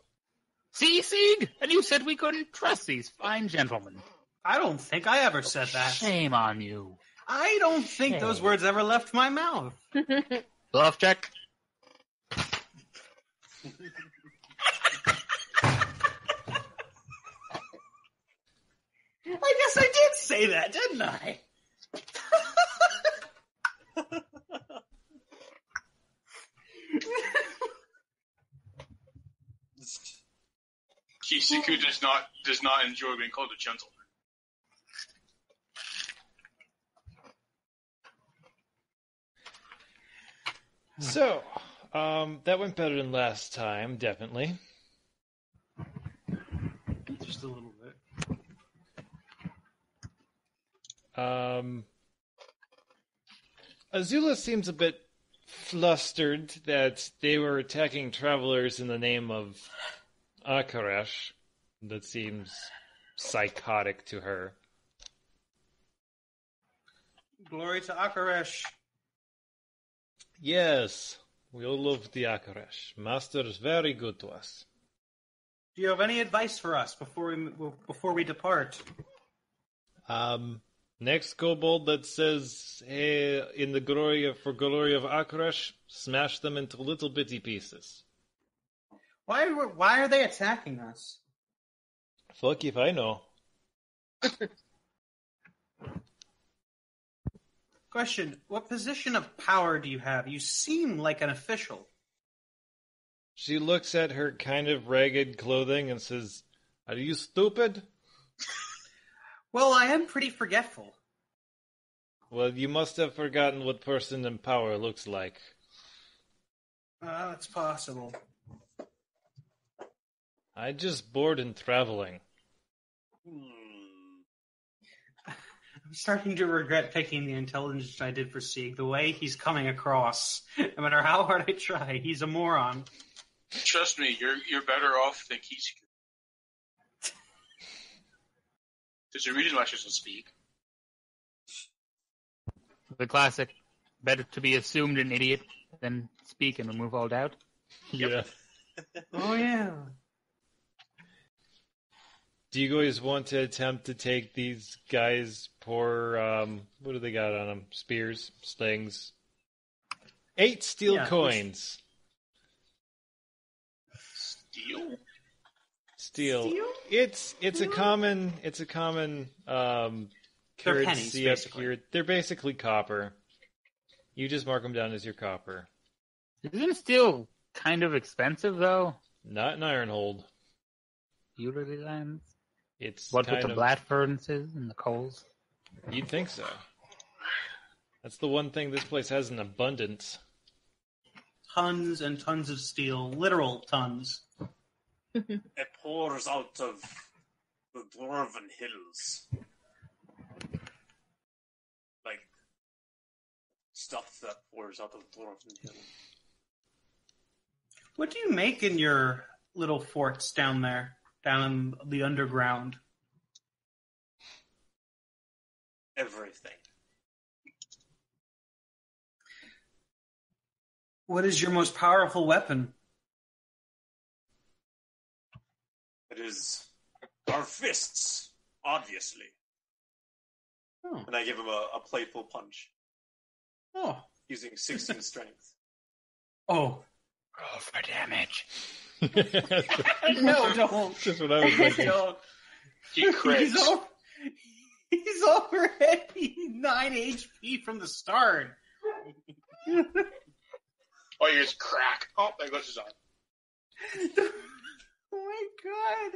S6: See, Sieg? And you said we couldn't trust these fine gentlemen.
S2: I don't think I ever said that.
S6: Shame on you.
S2: I don't think those words ever left my mouth.
S6: Bluff check.
S2: I guess I did say that, didn't I?
S5: Kisuku does not enjoy being called a gentleman.
S1: So, that went better than last time, definitely.
S2: Just a little bit.
S1: Azula seems a bit flustered that they were attacking travelers in the name of Akaresh. That seems psychotic to her.
S2: Glory to Akaresh.
S1: Yes, we all love the Akaresh. Master is very good to us.
S2: Do you have any advice for us before we depart?
S1: Next kobold that says, hey, in the glory of Akaresh, smash them into little bitty pieces.
S2: Why are they attacking us?
S1: Fuck if I know.
S2: Question, what position of power do you have? You seem like an official.
S1: She looks at her kind of ragged clothing and says, are you stupid?
S2: Well, I am pretty forgetful.
S1: Well, you must have forgotten what person in power looks like.
S2: It's possible.
S1: I just bored in traveling.
S2: I'm starting to regret picking the intelligence I did for Sieg. The way he's coming across, no matter how hard I try, he's a moron.
S5: Trust me, you're better off than Kisuku. There's a reason why she doesn't speak.
S6: The classic, better to be assumed an idiot than speak and remove all doubt.
S1: Yeah.
S2: Oh, yeah.
S1: Do you guys want to attempt to take these guys' poor, what do they got on them? Spears? Slings? 8 steel coins. Steel? It's a common
S2: They're pennies,
S1: currency up
S2: basically.
S1: here. They're basically copper. You just mark them down as your copper.
S6: Isn't steel kind of expensive, though?
S1: Not in Ironhold.
S6: Usually lands.
S1: It's
S6: What with
S1: kind
S6: the
S1: of,
S6: blast furnaces and the coals?
S1: You'd think so. That's the one thing this place has in abundance.
S2: Tons and tons of steel. Literal tons.
S4: It pours out of the Dwarven Hills. Like, stuff that pours out of Dwarven Hills.
S2: What do you make in your little forts down there? Down in the underground?
S4: Everything.
S2: What is your most powerful weapon?
S4: It is our fists, obviously.
S2: Oh.
S4: And I give him a playful punch,
S2: Oh.
S4: using 16 strength.
S2: Oh.
S6: Roll for damage.
S2: No, don't.
S1: Just what I was thinking.
S2: Don't.
S5: He crits.
S2: He's already 9 HP from the start.
S5: Oh, you just crack. Oh, there goes his arm.
S2: Oh my god.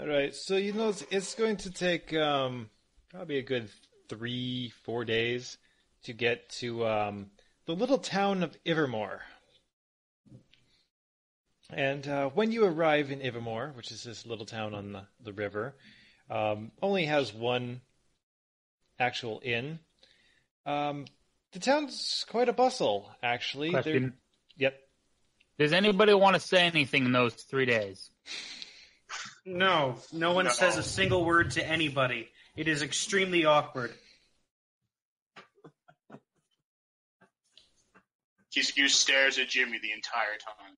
S1: All right, so it's going to take probably a good 3-4 days to get to the little town of Ivermore. And when you arrive in Ivermore, which is this little town on the river, only has one actual inn. The town's quite a bustle, actually.
S6: Question.
S1: Yep.
S6: Does anybody want to say anything in those 3 days?
S2: No one
S5: No.
S2: says a single word to anybody. It is extremely awkward.
S5: Kisuke stares at Jimmy the entire time.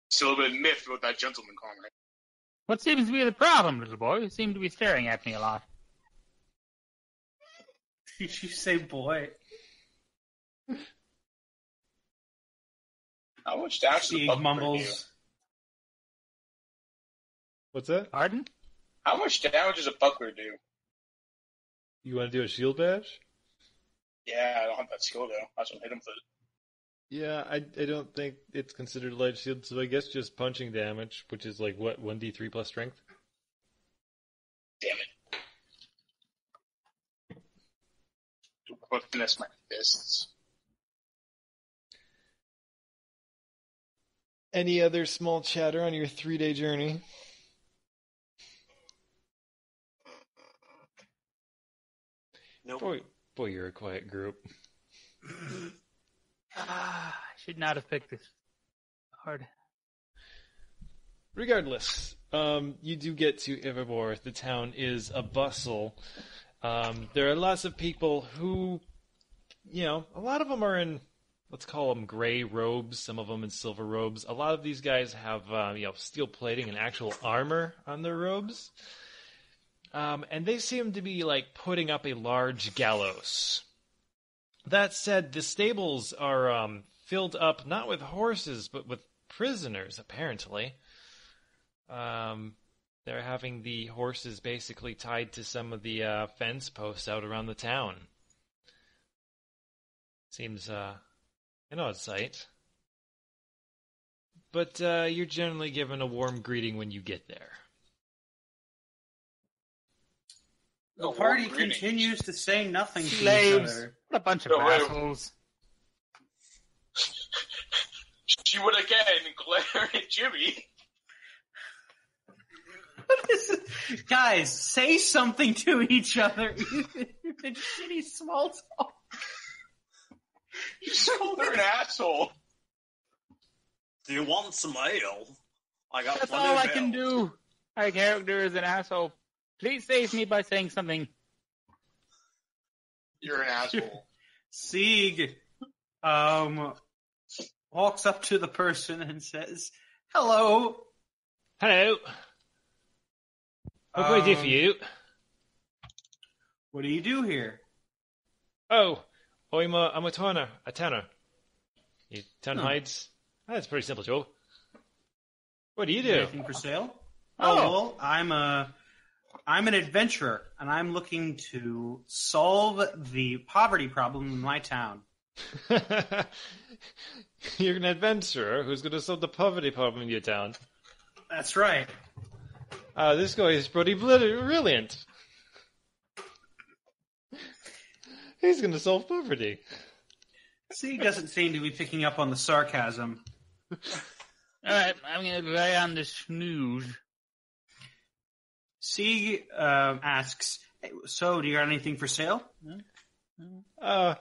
S5: Still a bit miffed about that gentleman comment.
S6: What seems to be the problem, little boy? You seem to be staring at me a lot.
S2: Did you say boy?
S5: How much damage does a
S2: Sieg
S5: buckler do?
S2: mumbles.
S7: What's that?
S6: Pardon?
S5: How much damage does a buckler do?
S7: You want to do a shield bash?
S5: Yeah, I don't have that skill though. I just hit him with it.
S7: Yeah, I don't think it's considered light shield, so I guess just punching damage, which is like, what, 1d3 plus strength?
S5: Damn it. Both finesse my fists.
S7: Any other small chatter on your 3-day journey?
S4: Nope.
S7: Boy, you're a quiet group.
S6: I should not have picked this hard.
S7: Regardless, you do get to Ivor. The town is a bustle. There are lots of people who, a lot of them are in, let's call them gray robes, some of them in silver robes. A lot of these guys have, steel plating and actual armor on their robes. And they seem to be, putting up a large gallows. That said, the stables are filled up not with horses, but with prisoners, apparently. They're having the horses basically tied to some of the fence posts out around the town. Seems an odd sight. But you're generally given a warm greeting when you get there.
S2: The party continues to say nothing to each
S6: Slaves.
S2: other.
S6: What a bunch of
S5: No, wait.
S6: assholes.
S5: She would again glare at Jimmy.
S2: What is it? Guys, say something to each other. You've been shitty small talk.
S5: You just called her an asshole.
S4: Do you want some ale? I got
S6: That's
S4: plenty
S6: all
S4: of
S6: I can
S4: ale.
S6: do. My character is an asshole. Please save me by saying something.
S5: You're an asshole.
S2: Sieg walks up to the person and says, "Hello."
S1: Hello. What can I do for you?
S2: What do you do here?
S1: Oh, I'm a tanner. You tan hides? That's a pretty simple job. What do you do?
S2: Anything for sale?
S1: Oh.
S2: Well, I'm an adventurer, and I'm looking to solve the poverty problem in my town.
S1: You're an adventurer who's going to solve the poverty problem in your town.
S2: That's right.
S1: This guy is pretty brilliant. He's going to solve poverty.
S2: See, he doesn't seem to be picking up on the sarcasm.
S6: Alright, I'm gonna lay on the snooze.
S2: Sieg asks, "Hey, so do you got anything for sale?"
S1: I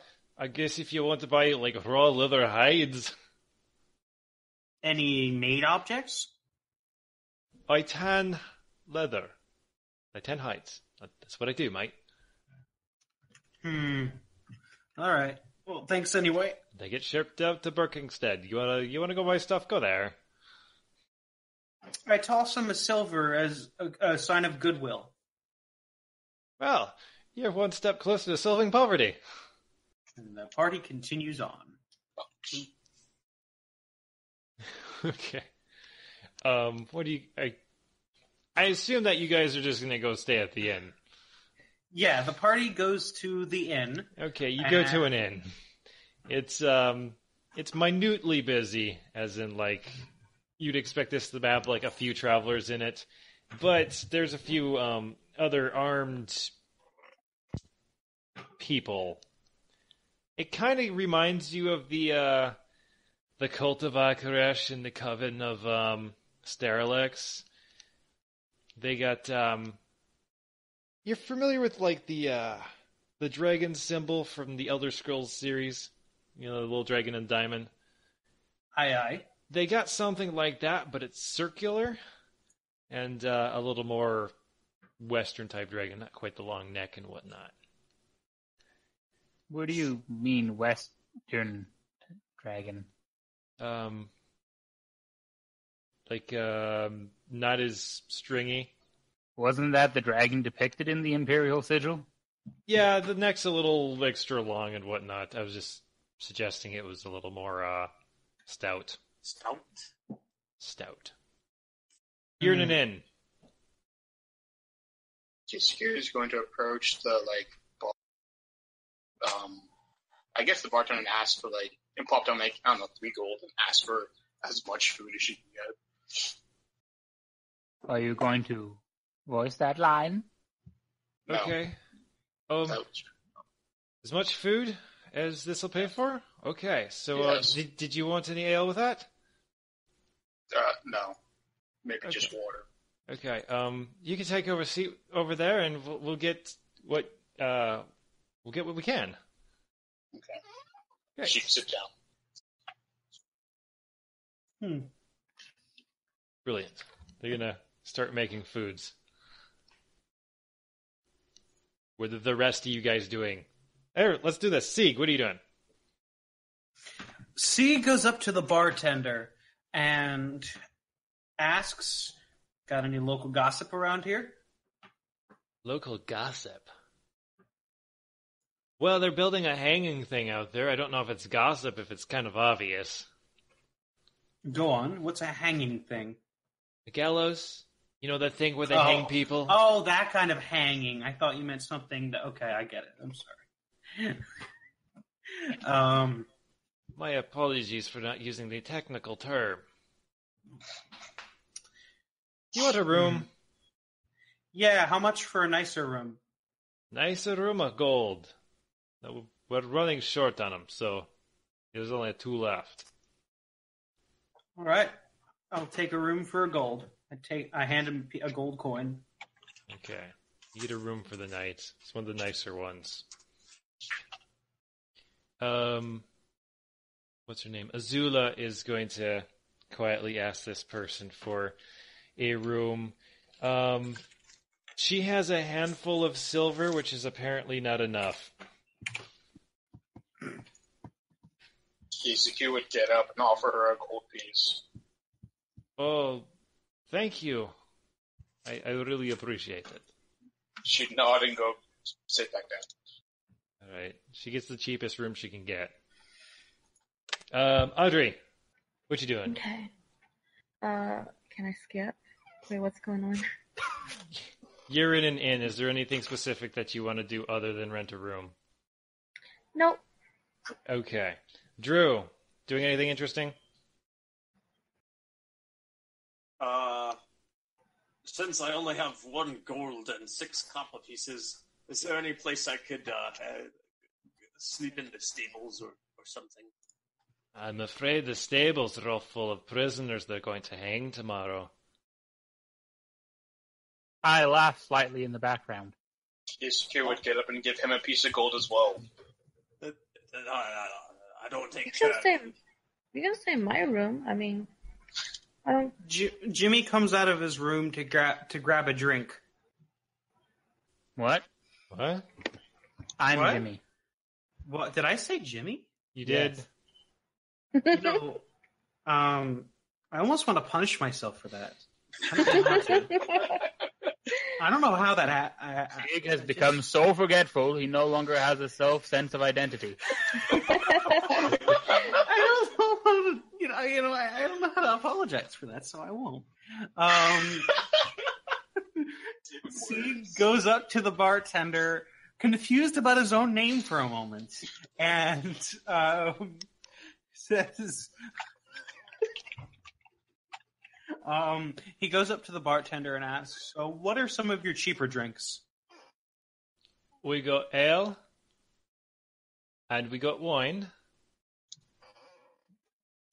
S1: guess if you want to buy, raw leather hides,
S2: Any made objects?
S1: I tan leather. I tan hides. That's what I do, mate.
S2: All right. Well, thanks anyway.
S1: They get shipped out to Berkingstead. You wanna go buy stuff? Go there.
S2: I toss him a silver as a sign of goodwill.
S1: Well, you're one step closer to solving poverty.
S2: And the party continues on.
S1: Okay. What do you? I assume that you guys are just gonna go stay at the inn.
S2: Yeah, the party goes to the inn.
S1: Okay, you go to an inn. It's minutely busy, as in you'd expect this to have a few travelers in it, but there's a few other armed people. It kind of reminds you of the cult of Akaresh and the coven of Steralex. They got you're familiar with the dragon symbol from the Elder Scrolls series, the little dragon and diamond.
S2: Aye, aye.
S1: They got something like that, but it's circular and a little more Western type dragon, not quite the long neck and whatnot.
S6: What do you mean, Western dragon?
S7: not as stringy.
S6: Wasn't that the dragon depicted in the Imperial Sigil?
S7: Yeah, the neck's a little extra long and whatnot. I was just suggesting it was a little more stout. Stout. You're in an inn.
S5: Kiskier is going to approach the bar. I guess the bartender and ask for and pop down I don't know, 3 gold and ask for as much food as she can get.
S6: Are you going to voice that line?
S5: No.
S7: Okay.
S5: That
S7: As much food as this will pay for? Okay, so
S5: Yes.
S7: did you want any ale with that?
S5: no. Maybe
S7: Okay.
S5: just water.
S7: Okay, you can take over a seat over there, and we'll get what we can.
S5: Okay.
S7: Great.
S5: She can sit down.
S7: Brilliant. They're gonna start making foods. What are the rest of you guys doing? Hey, let's do this. Sieg, what are you doing?
S2: C goes up to the bartender and asks, "Got any local gossip around here?"
S7: Local gossip. Well, they're building a hanging thing out there. I don't know if it's gossip, if it's kind of obvious.
S2: Go on. What's a hanging thing?
S7: The gallows? You know that thing where they hang people?
S2: Oh, that kind of hanging. I thought you meant something that... Okay, I get it. I'm sorry.
S7: My apologies for not using the technical term. You want a room?
S2: Yeah, how much for a nicer room?
S7: Nicer room of gold. No, we're running short on them, so there's only 2 left.
S2: All right. I'll take a room for a gold. I hand him a gold coin.
S7: Okay. You get a room for the night. It's one of the nicer ones. What's her name? Azula is going to quietly ask this person for a room. She has a handful of silver, which is apparently not enough.
S5: Kiskier would get up and offer her a gold piece.
S7: Oh, thank you. I really appreciate it.
S5: She'd nod and go sit back down.
S7: All right. She gets the cheapest room she can get. Audrey, what you doing?
S3: Okay. Can I skip? Wait, what's going on?
S7: You're in an inn. Is there anything specific that you want to do other than rent a room?
S3: Nope.
S7: Okay. Drew, doing anything interesting?
S4: Since I only have 1 gold and 6 copper pieces, is there any place I could sleep in the stables or something?
S7: I'm afraid the stables are all full of prisoners they're going to hang tomorrow.
S6: I laugh slightly in the background.
S5: Kiskier would get up and give him a piece of gold as well.
S4: I don't think...
S3: You can stay in my room. I mean, I don't...
S2: Jimmy comes out of his room to grab a drink.
S6: What?
S7: What?
S6: I'm
S2: What?
S6: Jimmy.
S2: What did I say, Jimmy?
S7: You did?
S2: No. I almost want to punish myself for that. I don't know how to. I don't know how that.
S6: Jig has become so forgetful he no longer has a sense of identity.
S2: I don't know how to. I don't know how to apologize for that, so I won't. C goes up to the bartender, confused about his own name for a moment, and says. He goes up to the bartender and asks, "So, what are some of your cheaper drinks?"
S7: We got ale, and we got wine,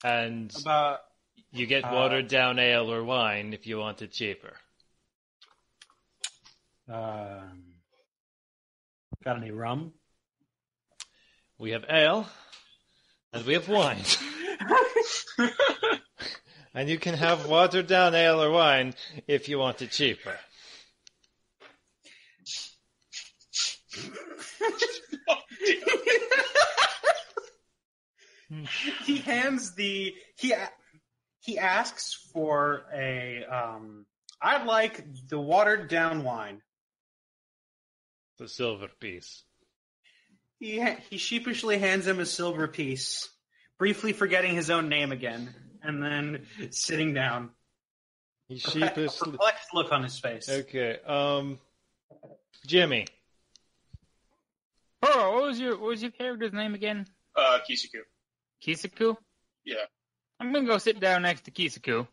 S7: and
S2: About
S7: you get watered down ale or wine if you want it cheaper.
S2: got any rum?
S7: We have ale, and we have wine. And you can have watered down ale or wine if you want it cheaper.
S2: He hands he asks for a. I'd like the watered down wine.
S7: The silver piece.
S2: He sheepishly hands him a silver piece, briefly forgetting his own name again, and then sitting down.
S7: He
S2: A
S7: sheepishly.
S2: perplexed look on his face.
S7: Okay. Jimmy.
S6: Oh, what was your character's name again?
S5: Kisaku.
S6: Kisaku?
S5: Yeah.
S6: I'm gonna go sit down next to Kisaku.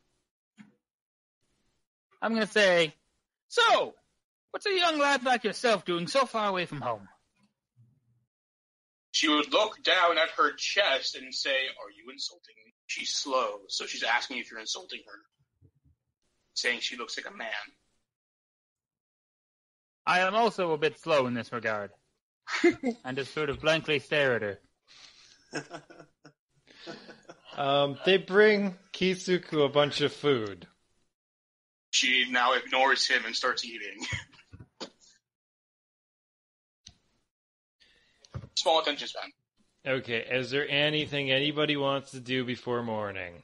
S6: I'm gonna say, so, what's a young lad like yourself doing so far away from home?
S5: She would look down at her chest and say, are you insulting me? She's slow, so she's asking if you're insulting her. Saying she looks like a man.
S6: I am also a bit slow in this regard. And just sort of blankly stare at her.
S7: They bring Kisuku a bunch of food.
S5: She now ignores him and starts eating. Small attention span.
S7: Okay, is there anything anybody wants to do before morning?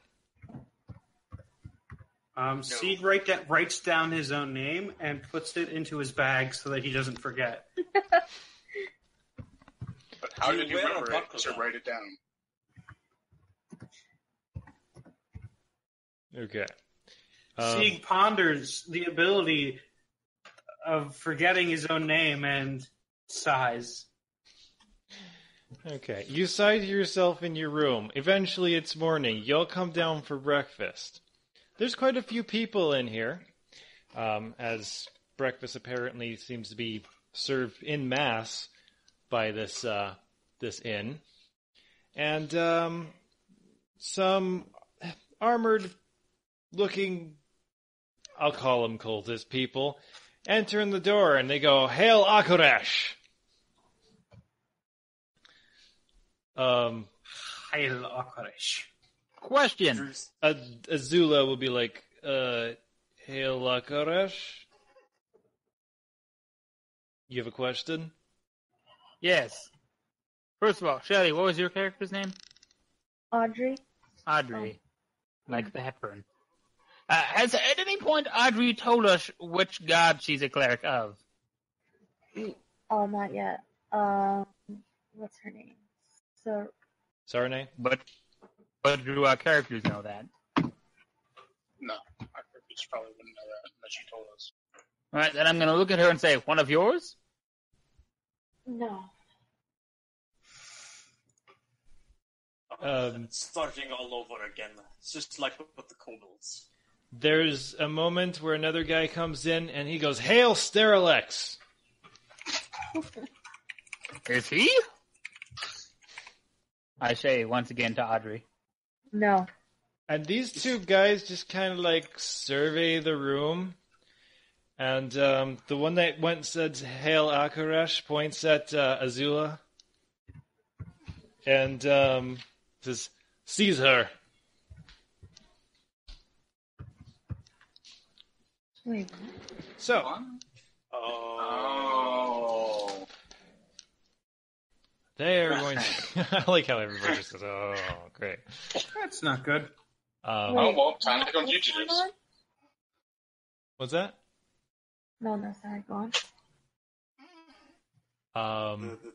S2: Sieg writes down his own name and puts it into his bag so that he doesn't forget.
S5: But how did you
S4: wear a
S5: remember it
S4: buckle
S5: to
S4: down?
S5: write it down?
S7: Okay.
S2: Sieg ponders the ability of forgetting his own name and sighs.
S7: Okay, you sigh to yourself in your room. Eventually it's morning. You'll come down for breakfast. There's quite a few people in here, as breakfast apparently seems to be served in mass by this inn. And some armored-looking, I'll call them cultist people, enter in the door and they go, "Hail Akoresh!"
S2: Hail Akoresh.
S6: Question.
S7: Azula will be like, "Hail Akoresh?" You have a question?
S6: Yes. First of all, Shelly, what was your character's name?
S3: Audrey?
S6: Audrey. Like the hepburn. Has at any point Audrey told us which god she's a cleric of?
S3: Oh, not yet. What's her name? So,
S7: Sarne?
S6: But do our characters know that?
S5: No. I probably wouldn't know that unless she told us.
S6: Alright, then I'm going to look at her and say, one of yours?
S3: no.
S4: Starting all over again. It's just like with the kobolds.
S7: There's a moment where another guy comes in and he goes, "Hail Sterilex!"
S6: Is he? I say once again to Audrey.
S3: No.
S7: And these two guys just kind of like survey the room. And the one that went and said, "Hail Akoresh," points at Azula. And says, "Seize her."
S3: Wait,
S7: So,
S5: Oh.
S7: they are going to... I like how everybody just says, "Oh, great."
S2: That's not good.
S5: Oh, well, time to go
S3: what's
S5: fugitives.
S3: going on?
S7: What's that?
S3: No, sorry, go on.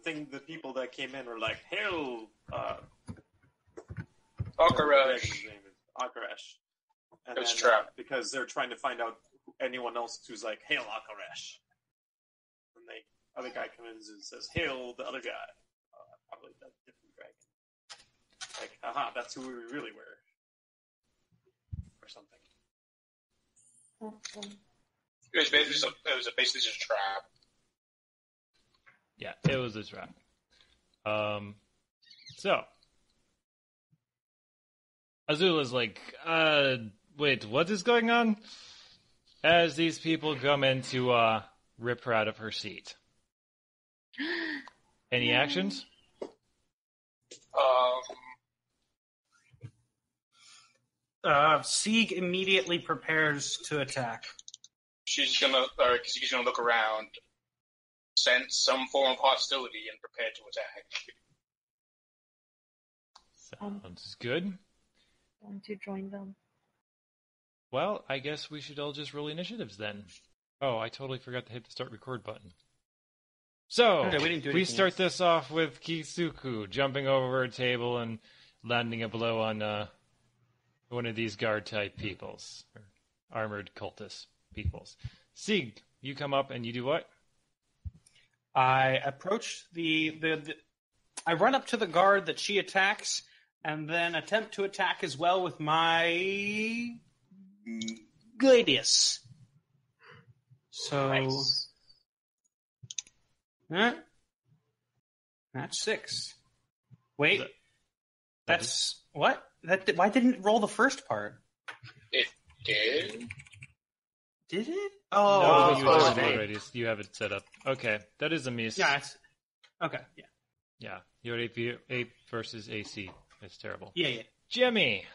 S4: The people that came in were like, "Hail,
S5: Akaresh.
S4: Akaresh." And
S5: It's
S4: then,
S5: trap.
S4: because they're trying to find out anyone else who's like, "Hail, Akaresh." And the other guy comes in and says, "Hail, the other guy." Probably the different dragon. Like, haha, that's who we really were. Or something.
S3: Okay.
S5: It was basically just a trap.
S7: Yeah, it was a trap. So, Azula's like, wait, what is going on? As these people come in to rip her out of her seat. Any actions?
S2: Sieg immediately prepares to attack.
S5: He's gonna look around, sense some form of hostility, and prepare to attack.
S7: Sounds good.
S3: Going to join them.
S7: Well, I guess we should all just roll initiatives then. Oh, I totally forgot to hit the start record button. So,
S2: Okay, we didn't do
S7: we
S2: anything
S7: start
S2: else.
S7: this off with Kisuku jumping over a table and landing a blow on one of these guard-type peoples, or armored cultist peoples. Sieg, you come up and you do what?
S2: I approach I run up to the guard that she attacks, and then attempt to attack as well with my Gladius. So,
S5: Nice.
S2: huh? That's 6. Wait, that's what? Why didn't it roll the first part?
S5: It did.
S2: Did it?
S7: No,
S2: Oh,
S7: you have it
S2: okay.
S7: already. You have it set up. Okay, that is a miss.
S2: Yeah, it's okay. Yeah,
S7: Yeah, you're AP versus AC. It's terrible.
S2: yeah.
S7: Jimmy!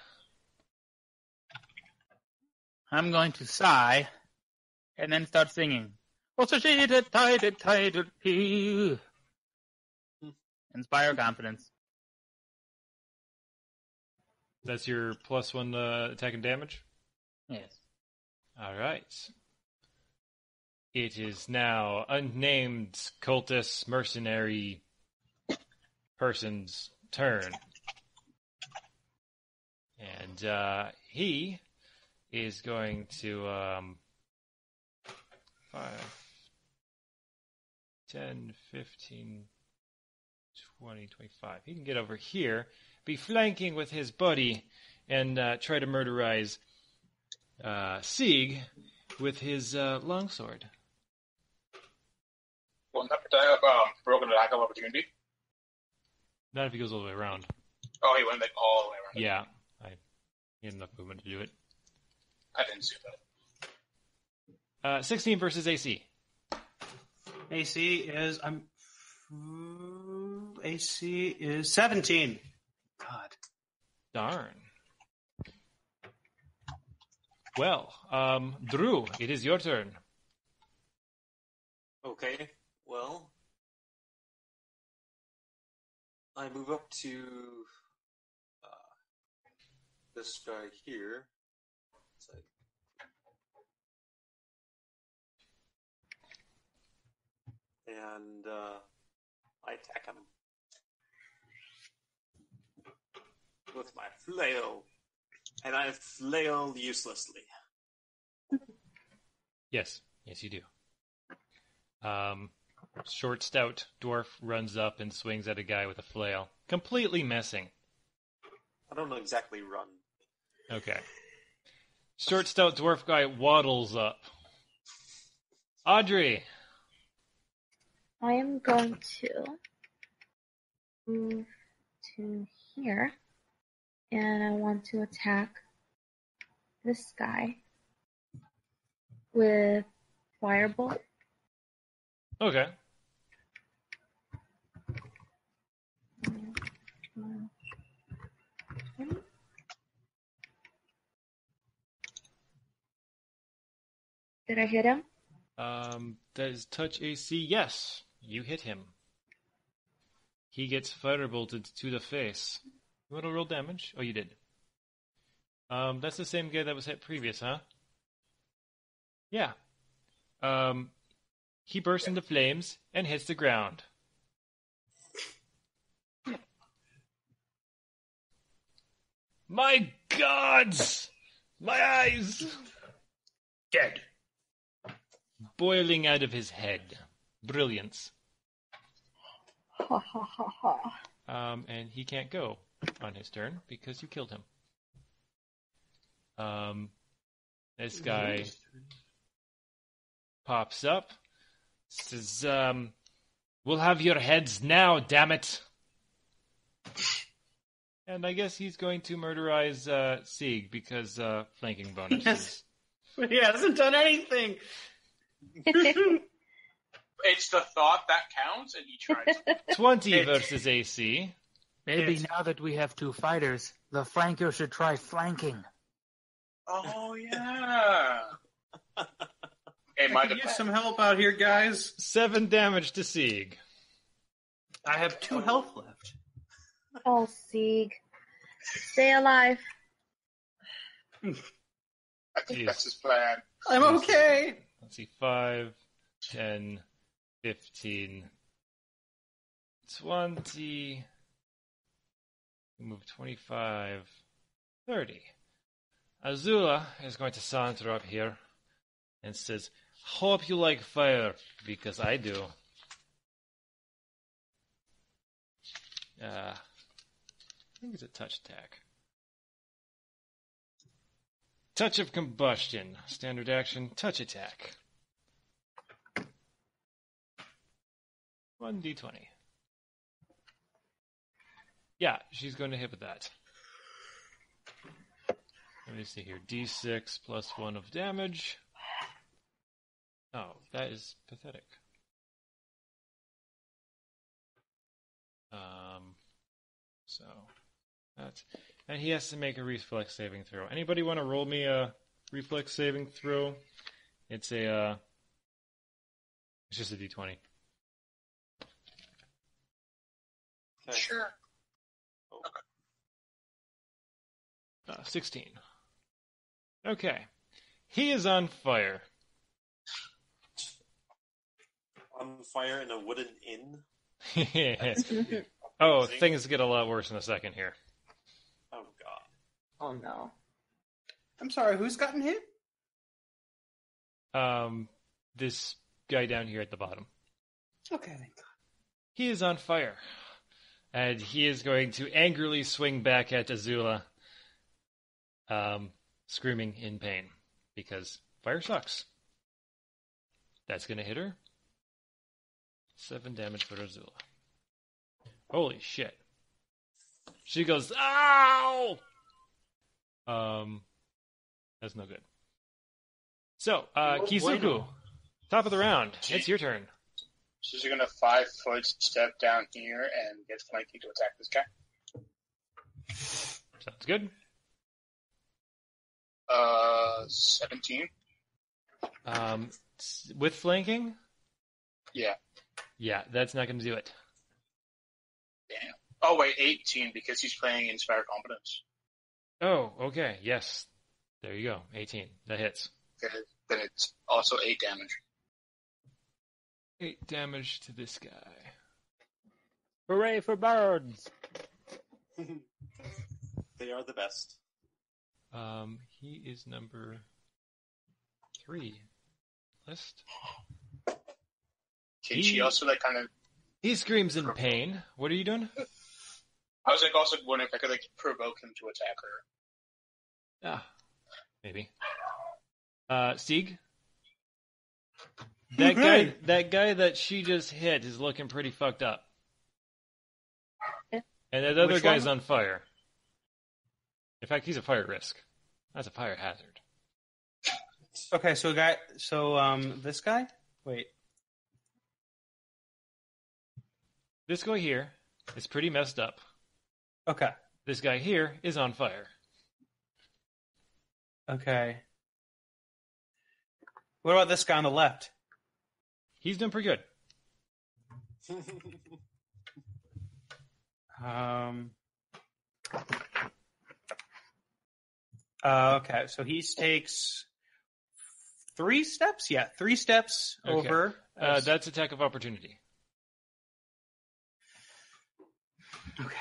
S6: I'm going to sigh and then start singing. Inspire confidence.
S7: That's your +1 attack and damage?
S6: Yes.
S7: Alright. It is now unnamed cultist mercenary person's turn. And he is going to 5, 10, 15, 20, 25. He can get over here, be flanking with his buddy, and try to murderize Sieg with his longsword.
S5: Won't that broken attack of opportunity?
S7: Not if he goes all the way around.
S5: Oh, he went like all the way around.
S7: Yeah, he had enough movement to do it.
S5: I didn't see that.
S7: 16 versus AC.
S2: AC is 17. God.
S7: Darn. Well, Drew, it is your turn.
S4: Okay, well, I move up to this guy here. It's like, and I attack him with my flail, and I flail uselessly.
S7: Yes, you do. Short, stout dwarf runs up and swings at a guy with a flail, completely missing.
S4: I don't know exactly run.
S7: Okay. Short, stout dwarf guy waddles up. Audrey!
S3: I am going to move to here, and I want to attack this guy with firebolt.
S7: Okay. Did I hit him? Does touch AC? Yes, you hit him. He gets firebolted to the face. You want to roll damage? Oh, you did. That's the same guy that was hit previous, huh? Yeah. He bursts into flames and hits the ground. My gods! My eyes!
S2: Dead.
S7: Boiling out of his head. Brilliance.
S3: Ha ha ha ha.
S7: And he can't go on his turn because you killed him. This guy pops up, says, "We'll have your heads now, damn it!" And I guess he's going to murderize Sieg because flanking bonuses.
S2: Yes. But he hasn't done anything.
S5: It's the thought that counts, and he tries.
S7: 20 versus AC.
S6: Maybe
S2: Yes.
S6: now that we have two fighters, the flanker should try flanking.
S5: Oh yeah. Hey,
S2: I
S5: my
S2: could use
S5: defense.
S2: some help out here, guys.
S7: 7 damage to Sieg.
S2: I have 2 health left.
S3: Oh, Sieg. Stay alive.
S5: I I think that's his plan.
S2: I'm okay.
S7: Let's see, 5, 10, 15, 20, move 25, 30. Azula is going to saunter up here and says, hope you like fire, because I do. I think it's a touch attack. Touch of combustion. Standard action, touch attack. 1d20. Yeah, she's going to hit with that. Let me see here. D6 plus 1 of damage. Oh, that is pathetic. So that's, and he has to make a reflex saving throw. Anybody want to roll me a reflex saving throw? It's a it's just a d20.
S4: Okay.
S5: Sure.
S7: 16. Okay. He is on fire.
S4: On fire in a wooden inn.
S7: Oh,
S4: Amazing.
S7: things get a lot worse in a second here.
S4: Oh god.
S3: Oh no.
S2: I'm sorry, who's gotten hit?
S7: This guy down here at the bottom.
S2: Okay, thank God.
S7: He is on fire. And he is going to angrily swing back at Azula, screaming in pain, because fire sucks. That's going to hit her. 7 damage for Azula. Holy shit. She goes, ow! That's no good. So, Kisuku, top of the round. It's your turn.
S5: She's going to 5-foot step down here and get flanking to attack this guy.
S7: Sounds good.
S5: 17.
S7: With flanking?
S5: Yeah.
S7: Yeah, that's not going to do it.
S5: Damn. Oh, wait, 18, because he's playing Inspire Competence.
S7: Oh, okay. Yes. There you go. 18. That hits.
S5: Then it's also 8 damage.
S7: 8 damage to this guy.
S6: Hooray for birds!
S4: They are the best.
S7: He is number 3. List.
S5: Can she also, like, kind of...
S7: He screams in pain. What are you doing?
S5: I was, like, also wondering if I could, like, provoke him to attack her.
S7: Ah, maybe. Sieg? That guy that she just hit is looking pretty fucked up.
S3: Yeah.
S7: And that other
S2: Which
S7: guy's
S2: one?
S7: on fire. In fact, he's a fire risk. That's a fire hazard.
S2: Okay, this guy? Wait.
S7: This guy here is pretty messed up.
S2: Okay.
S7: This guy here is on fire.
S2: Okay. What about this guy on the left?
S7: He's doing pretty good.
S2: Okay, so he takes 3 steps? Yeah, 3 steps
S7: Okay.
S2: over.
S7: That's attack of opportunity.
S2: Okay.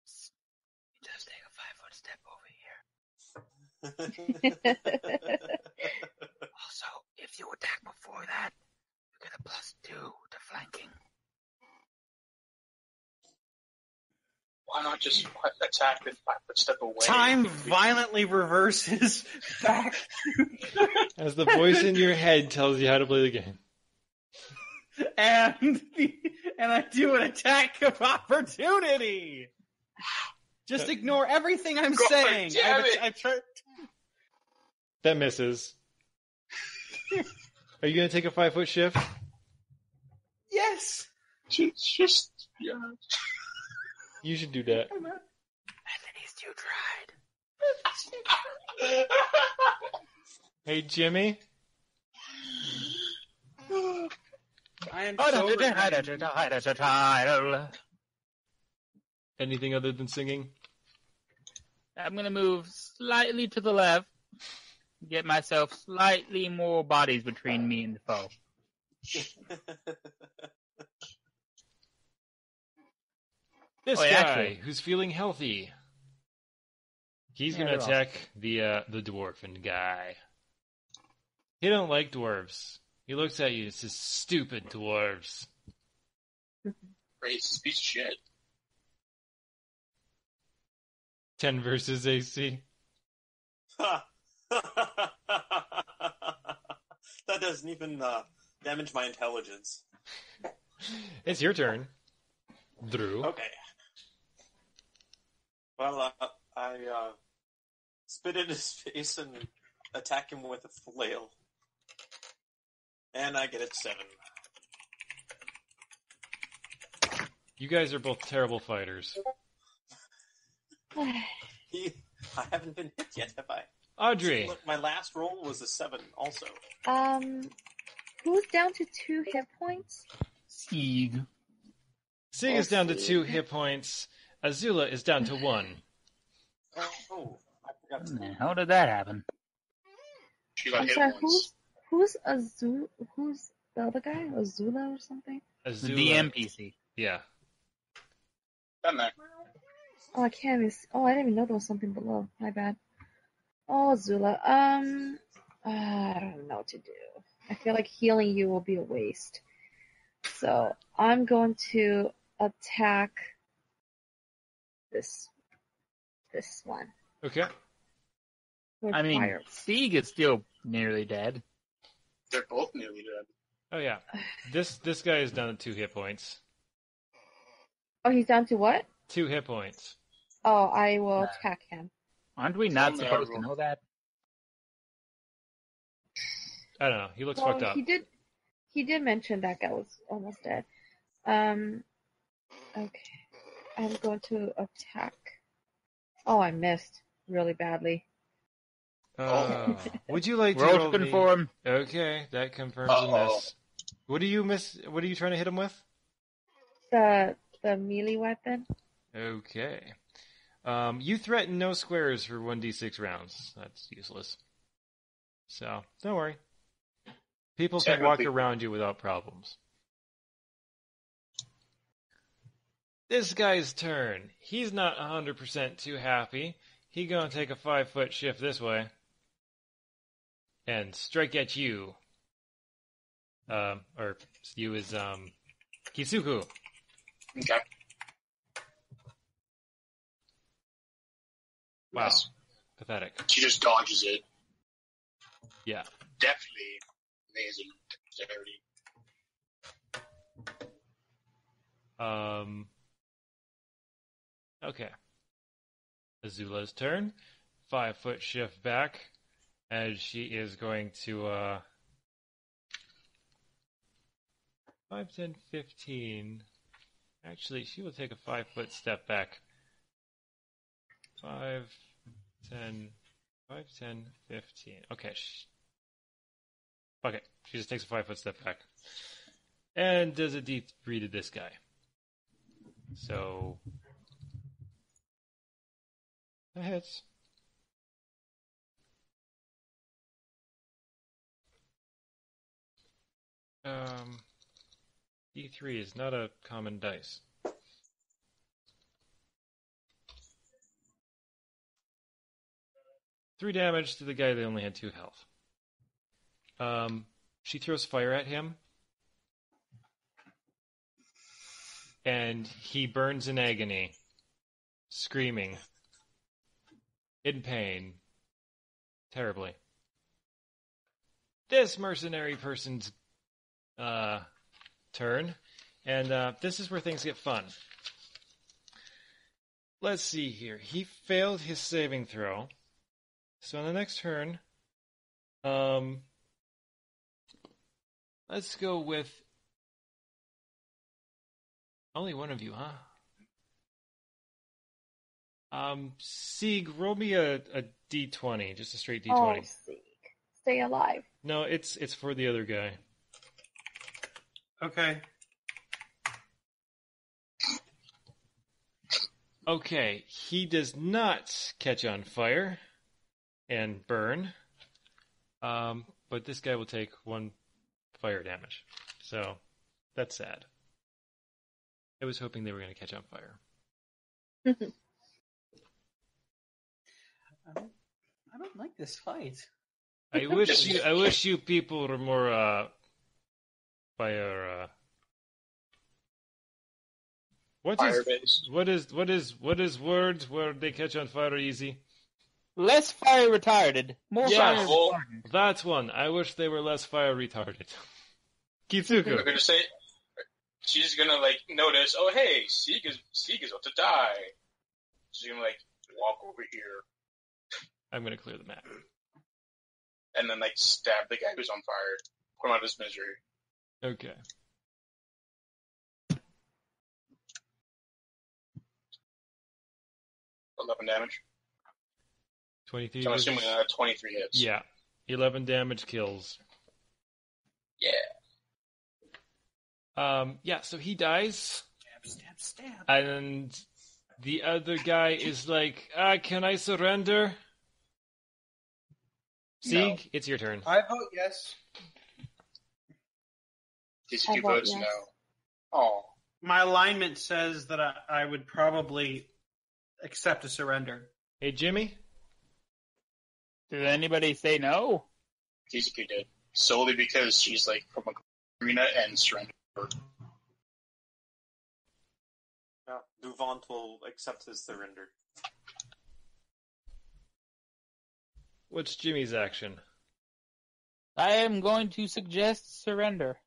S6: He does take a 5-foot step over here. Also, if you attack before that, you get a +2 to flanking.
S5: Why not just attack with 5-foot step away?
S2: Time violently reverses back.
S7: As the voice in your head tells you how to play the game.
S2: and I do an attack of opportunity. Just ignore everything I'm
S5: God
S2: saying.
S5: damn it.
S2: I've tried.
S7: That misses. Are you going to take a 5-foot shift?
S2: Yes.
S5: Just yeah.
S7: You should do that.
S6: Anthony's too tried.
S7: Hey, Jimmy?
S2: I am so
S7: Anything other than singing?
S6: I'm gonna move slightly to the left, get myself slightly more bodies between me and the foe.
S1: This
S6: Wait,
S1: guy
S6: actually-
S1: who's feeling healthy. He's
S6: Yeah,
S1: gonna
S6: they're
S1: attack the dwarven guy. He don't like dwarves. He looks at you and says, "Stupid dwarves."
S5: Racist piece of shit.
S1: 10 versus AC.
S4: that doesn't even damage my intelligence.
S1: It's your turn, Drew.
S4: Okay. Well, I spit in his face and attack him with a flail. And I get it 7.
S1: You guys are both terrible fighters.
S4: I haven't been hit yet, have I?
S1: Audrey.
S4: Look, my last roll was a 7 also.
S3: Who's down to 2 hit points?
S6: Sieg.
S1: Sig is down to 2 hit points. Azula is down to 1.
S4: Oh, I forgot to...
S6: How did that happen?
S5: She got
S3: I'm
S5: hit
S3: sorry,
S5: once.
S3: who's Azul? Who's the other guy? Azula or something?
S1: Azula.
S6: The NPC.
S1: Yeah.
S5: Done there.
S3: Oh, I can't even. Oh, I didn't even know there was something below. My bad. Oh, Azula. I don't know what to do. I feel like healing you will be a waste. So I'm going to attack this one.
S1: Okay.
S3: With
S6: I mean,
S3: fire.
S6: Sieg is still nearly dead.
S5: They're both nearly dead.
S1: Oh yeah. This guy is down to 2 hit points.
S3: Oh, he's down to what?
S1: 2 hit points.
S3: Oh, I will attack him.
S6: Aren't we not
S5: Only
S6: supposed
S5: I
S6: to
S5: roll.
S6: know that?
S1: I don't know. He looks
S3: Well,
S1: fucked up.
S3: he did mention that guy was almost dead. Okay. I'm going to attack. Oh, I missed really badly.
S1: Would you like to
S6: Roll
S1: roll
S6: to conform.
S1: Okay, that confirms
S5: Uh-oh.
S1: a miss. What do you miss? What are you trying to hit him with?
S3: The melee weapon.
S1: Okay. You threaten no squares for 1d6 rounds. That's useless. So, don't worry. People can walk
S5: Technically-
S1: around you without problems. This guy's turn. He's not 100% too happy. He gonna take a 5-foot shift this way. And strike at you. Or you is, Kisuku.
S5: Okay.
S1: Wow.
S5: Yes.
S1: Pathetic.
S5: She just dodges it.
S1: Yeah.
S5: Definitely amazing dexterity.
S1: Okay. Azula's turn. 5-foot shift back. As she is going to, 5, 10, 15. Actually, she will take a 5-foot step back. 5, 10, 5, 10, 15. Okay. Fuck it. She just takes a 5-foot step back. And does a D3 to this guy. So, that hits. D3 is not a common dice. Three damage to the guy that only had 2 health. She throws fire at him. And he burns in agony, screaming, in pain, terribly. This mercenary person's turn, and this is where things get fun. Let's see here. He failed his saving throw, so on the next turn, let's go with only one of you, huh? Sieg, roll me a d20, just a straight d20.
S3: Oh, Sieg. Stay alive.
S1: No, it's for the other guy.
S2: Okay.
S7: Okay, he does not catch on fire and burn. But this guy will take 1 fire damage. So, that's sad. I was hoping they were going to catch on fire.
S2: I don't like this fight.
S7: I wish you people were more fire.
S5: Fire-based.
S7: What is words where they catch on fire easy?
S6: Less fire retarded. More
S7: Yes.
S6: fire
S5: Well,
S6: retarded.
S7: That's one. I wish they were less fire retarded. Kitsuko.
S5: I'm gonna say she's gonna like notice. Oh, hey, Sieg is about to die. She's gonna like walk over here
S7: I'm gonna clear the map.
S5: and then like stab the guy who's on fire, put him out of his misery.
S7: Okay.
S5: $11 damage.
S7: 23.
S5: So I'm assuming 23 hits.
S7: Yeah. 11 damage kills.
S5: Yeah.
S7: Yeah, so he dies,
S2: Stab.
S7: and the other guy is like, can I surrender?
S5: No.
S7: Sieg, it's your turn.
S2: I vote yes.
S5: These
S3: I
S5: two
S3: vote
S5: votes
S3: yes.
S5: no. Oh.
S2: My alignment says that I would probably accept a surrender.
S7: Hey, Jimmy?
S6: Did anybody say no?
S5: Kizuki did. Solely because she's like from a arena and surrendered.
S4: Yeah, Duvant will accept his surrender.
S7: What's Jimmy's action?
S6: I am going to suggest surrender.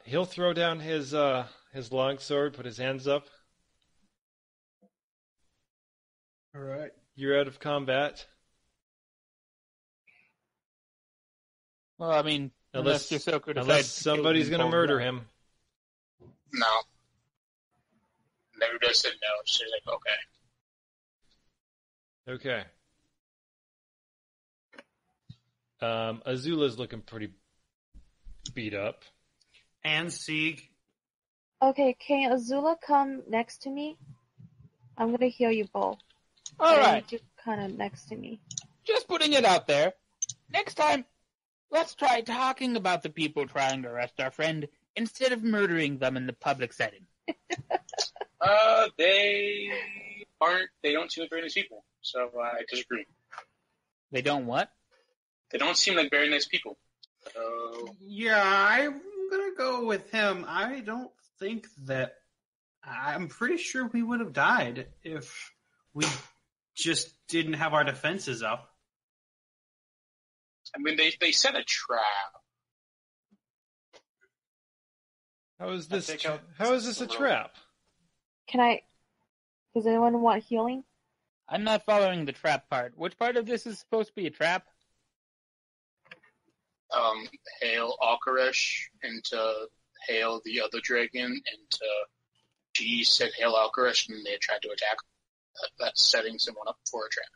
S7: He'll throw down his longsword, put his hands up.
S2: All right.
S7: You're out of combat.
S6: Well, I mean, unless Yosoko decides
S7: Unless
S6: to kill
S7: somebody's
S6: him
S7: going to
S6: cold
S7: murder
S6: blood.
S7: him.
S5: No. Neruda said no. She's like, okay.
S7: Okay. Azula's looking pretty beat up.
S2: And Sieg.
S3: Okay, can Azula come next to me? I'm gonna heal you both.
S6: All
S3: I
S6: right,
S3: need you kind of next to me.
S6: just putting it out there. Next time, let's try talking about the people trying to arrest our friend instead of murdering them in the public setting.
S5: They don't seem like very nice people. So I disagree.
S6: They don't what?
S5: They don't seem like very nice people. So
S2: Yeah, I'm gonna go with him. I don't think that. I'm pretty sure we would have died if we just didn't have our defenses up.
S5: I mean, they set a trap.
S7: How is this
S4: take out
S7: a trap?
S3: Does anyone want healing?
S6: I'm not following the trap part. Which part of this is supposed to be a trap?
S5: Hail Alkaresh into Hail the other dragon into she said Hail Alkaresh and they tried to attack. That's setting someone up for a trap.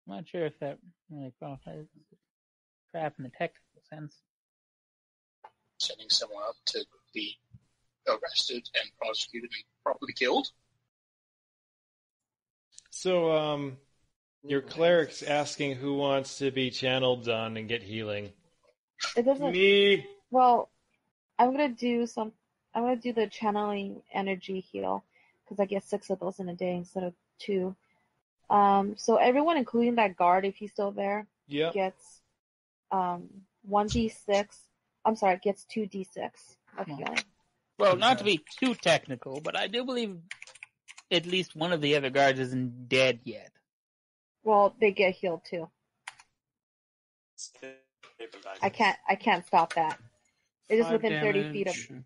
S6: I'm not sure if that really qualifies as a trap in the technical sense.
S5: Setting someone up to be arrested and prosecuted and probably killed.
S7: So, your cleric's asking who wants to be channeled on and get healing.
S3: It doesn't.
S2: Me.
S3: Well, I'm gonna do the channeling energy heal because I get 6 of those in a day instead of 2. So everyone, including that guard, if he's still there,
S7: Yep.
S3: gets 1d6. I'm sorry, gets 2d6 of healing.
S6: Well, not to be too technical, but I do believe at least one of the other guards isn't dead yet.
S3: Well, they get healed too. I can't stop that. It is
S2: 5
S3: within 30 feet of
S2: damage.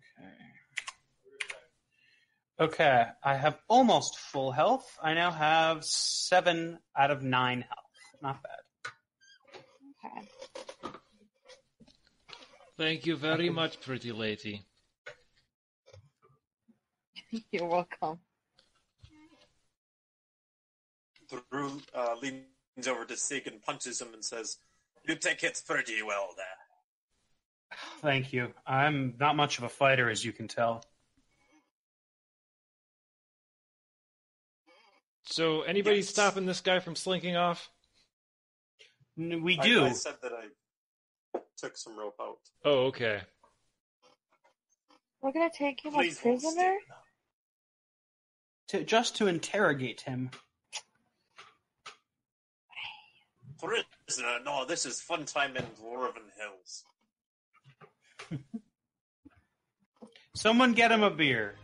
S2: Okay, I have almost full health. I now have 7 out of 9 health. Not bad.
S3: Okay.
S7: Thank you very much, pretty lady.
S3: You're welcome.
S4: Through leans over to Sig and punches him and says, "You take hits pretty well there."
S2: Thank you. I'm not much of a fighter, as you can tell.
S1: So, anybody
S4: Yes.
S1: stopping this guy from slinking off?
S2: We do.
S4: I said that I took some rope out.
S1: Oh, okay.
S3: We're gonna take him
S4: Please
S3: a
S4: hold
S3: prisoner?
S4: still.
S2: Just to interrogate him.
S4: Prisoner? No, this is fun time in Dwarven Hills.
S2: Someone get him a beer.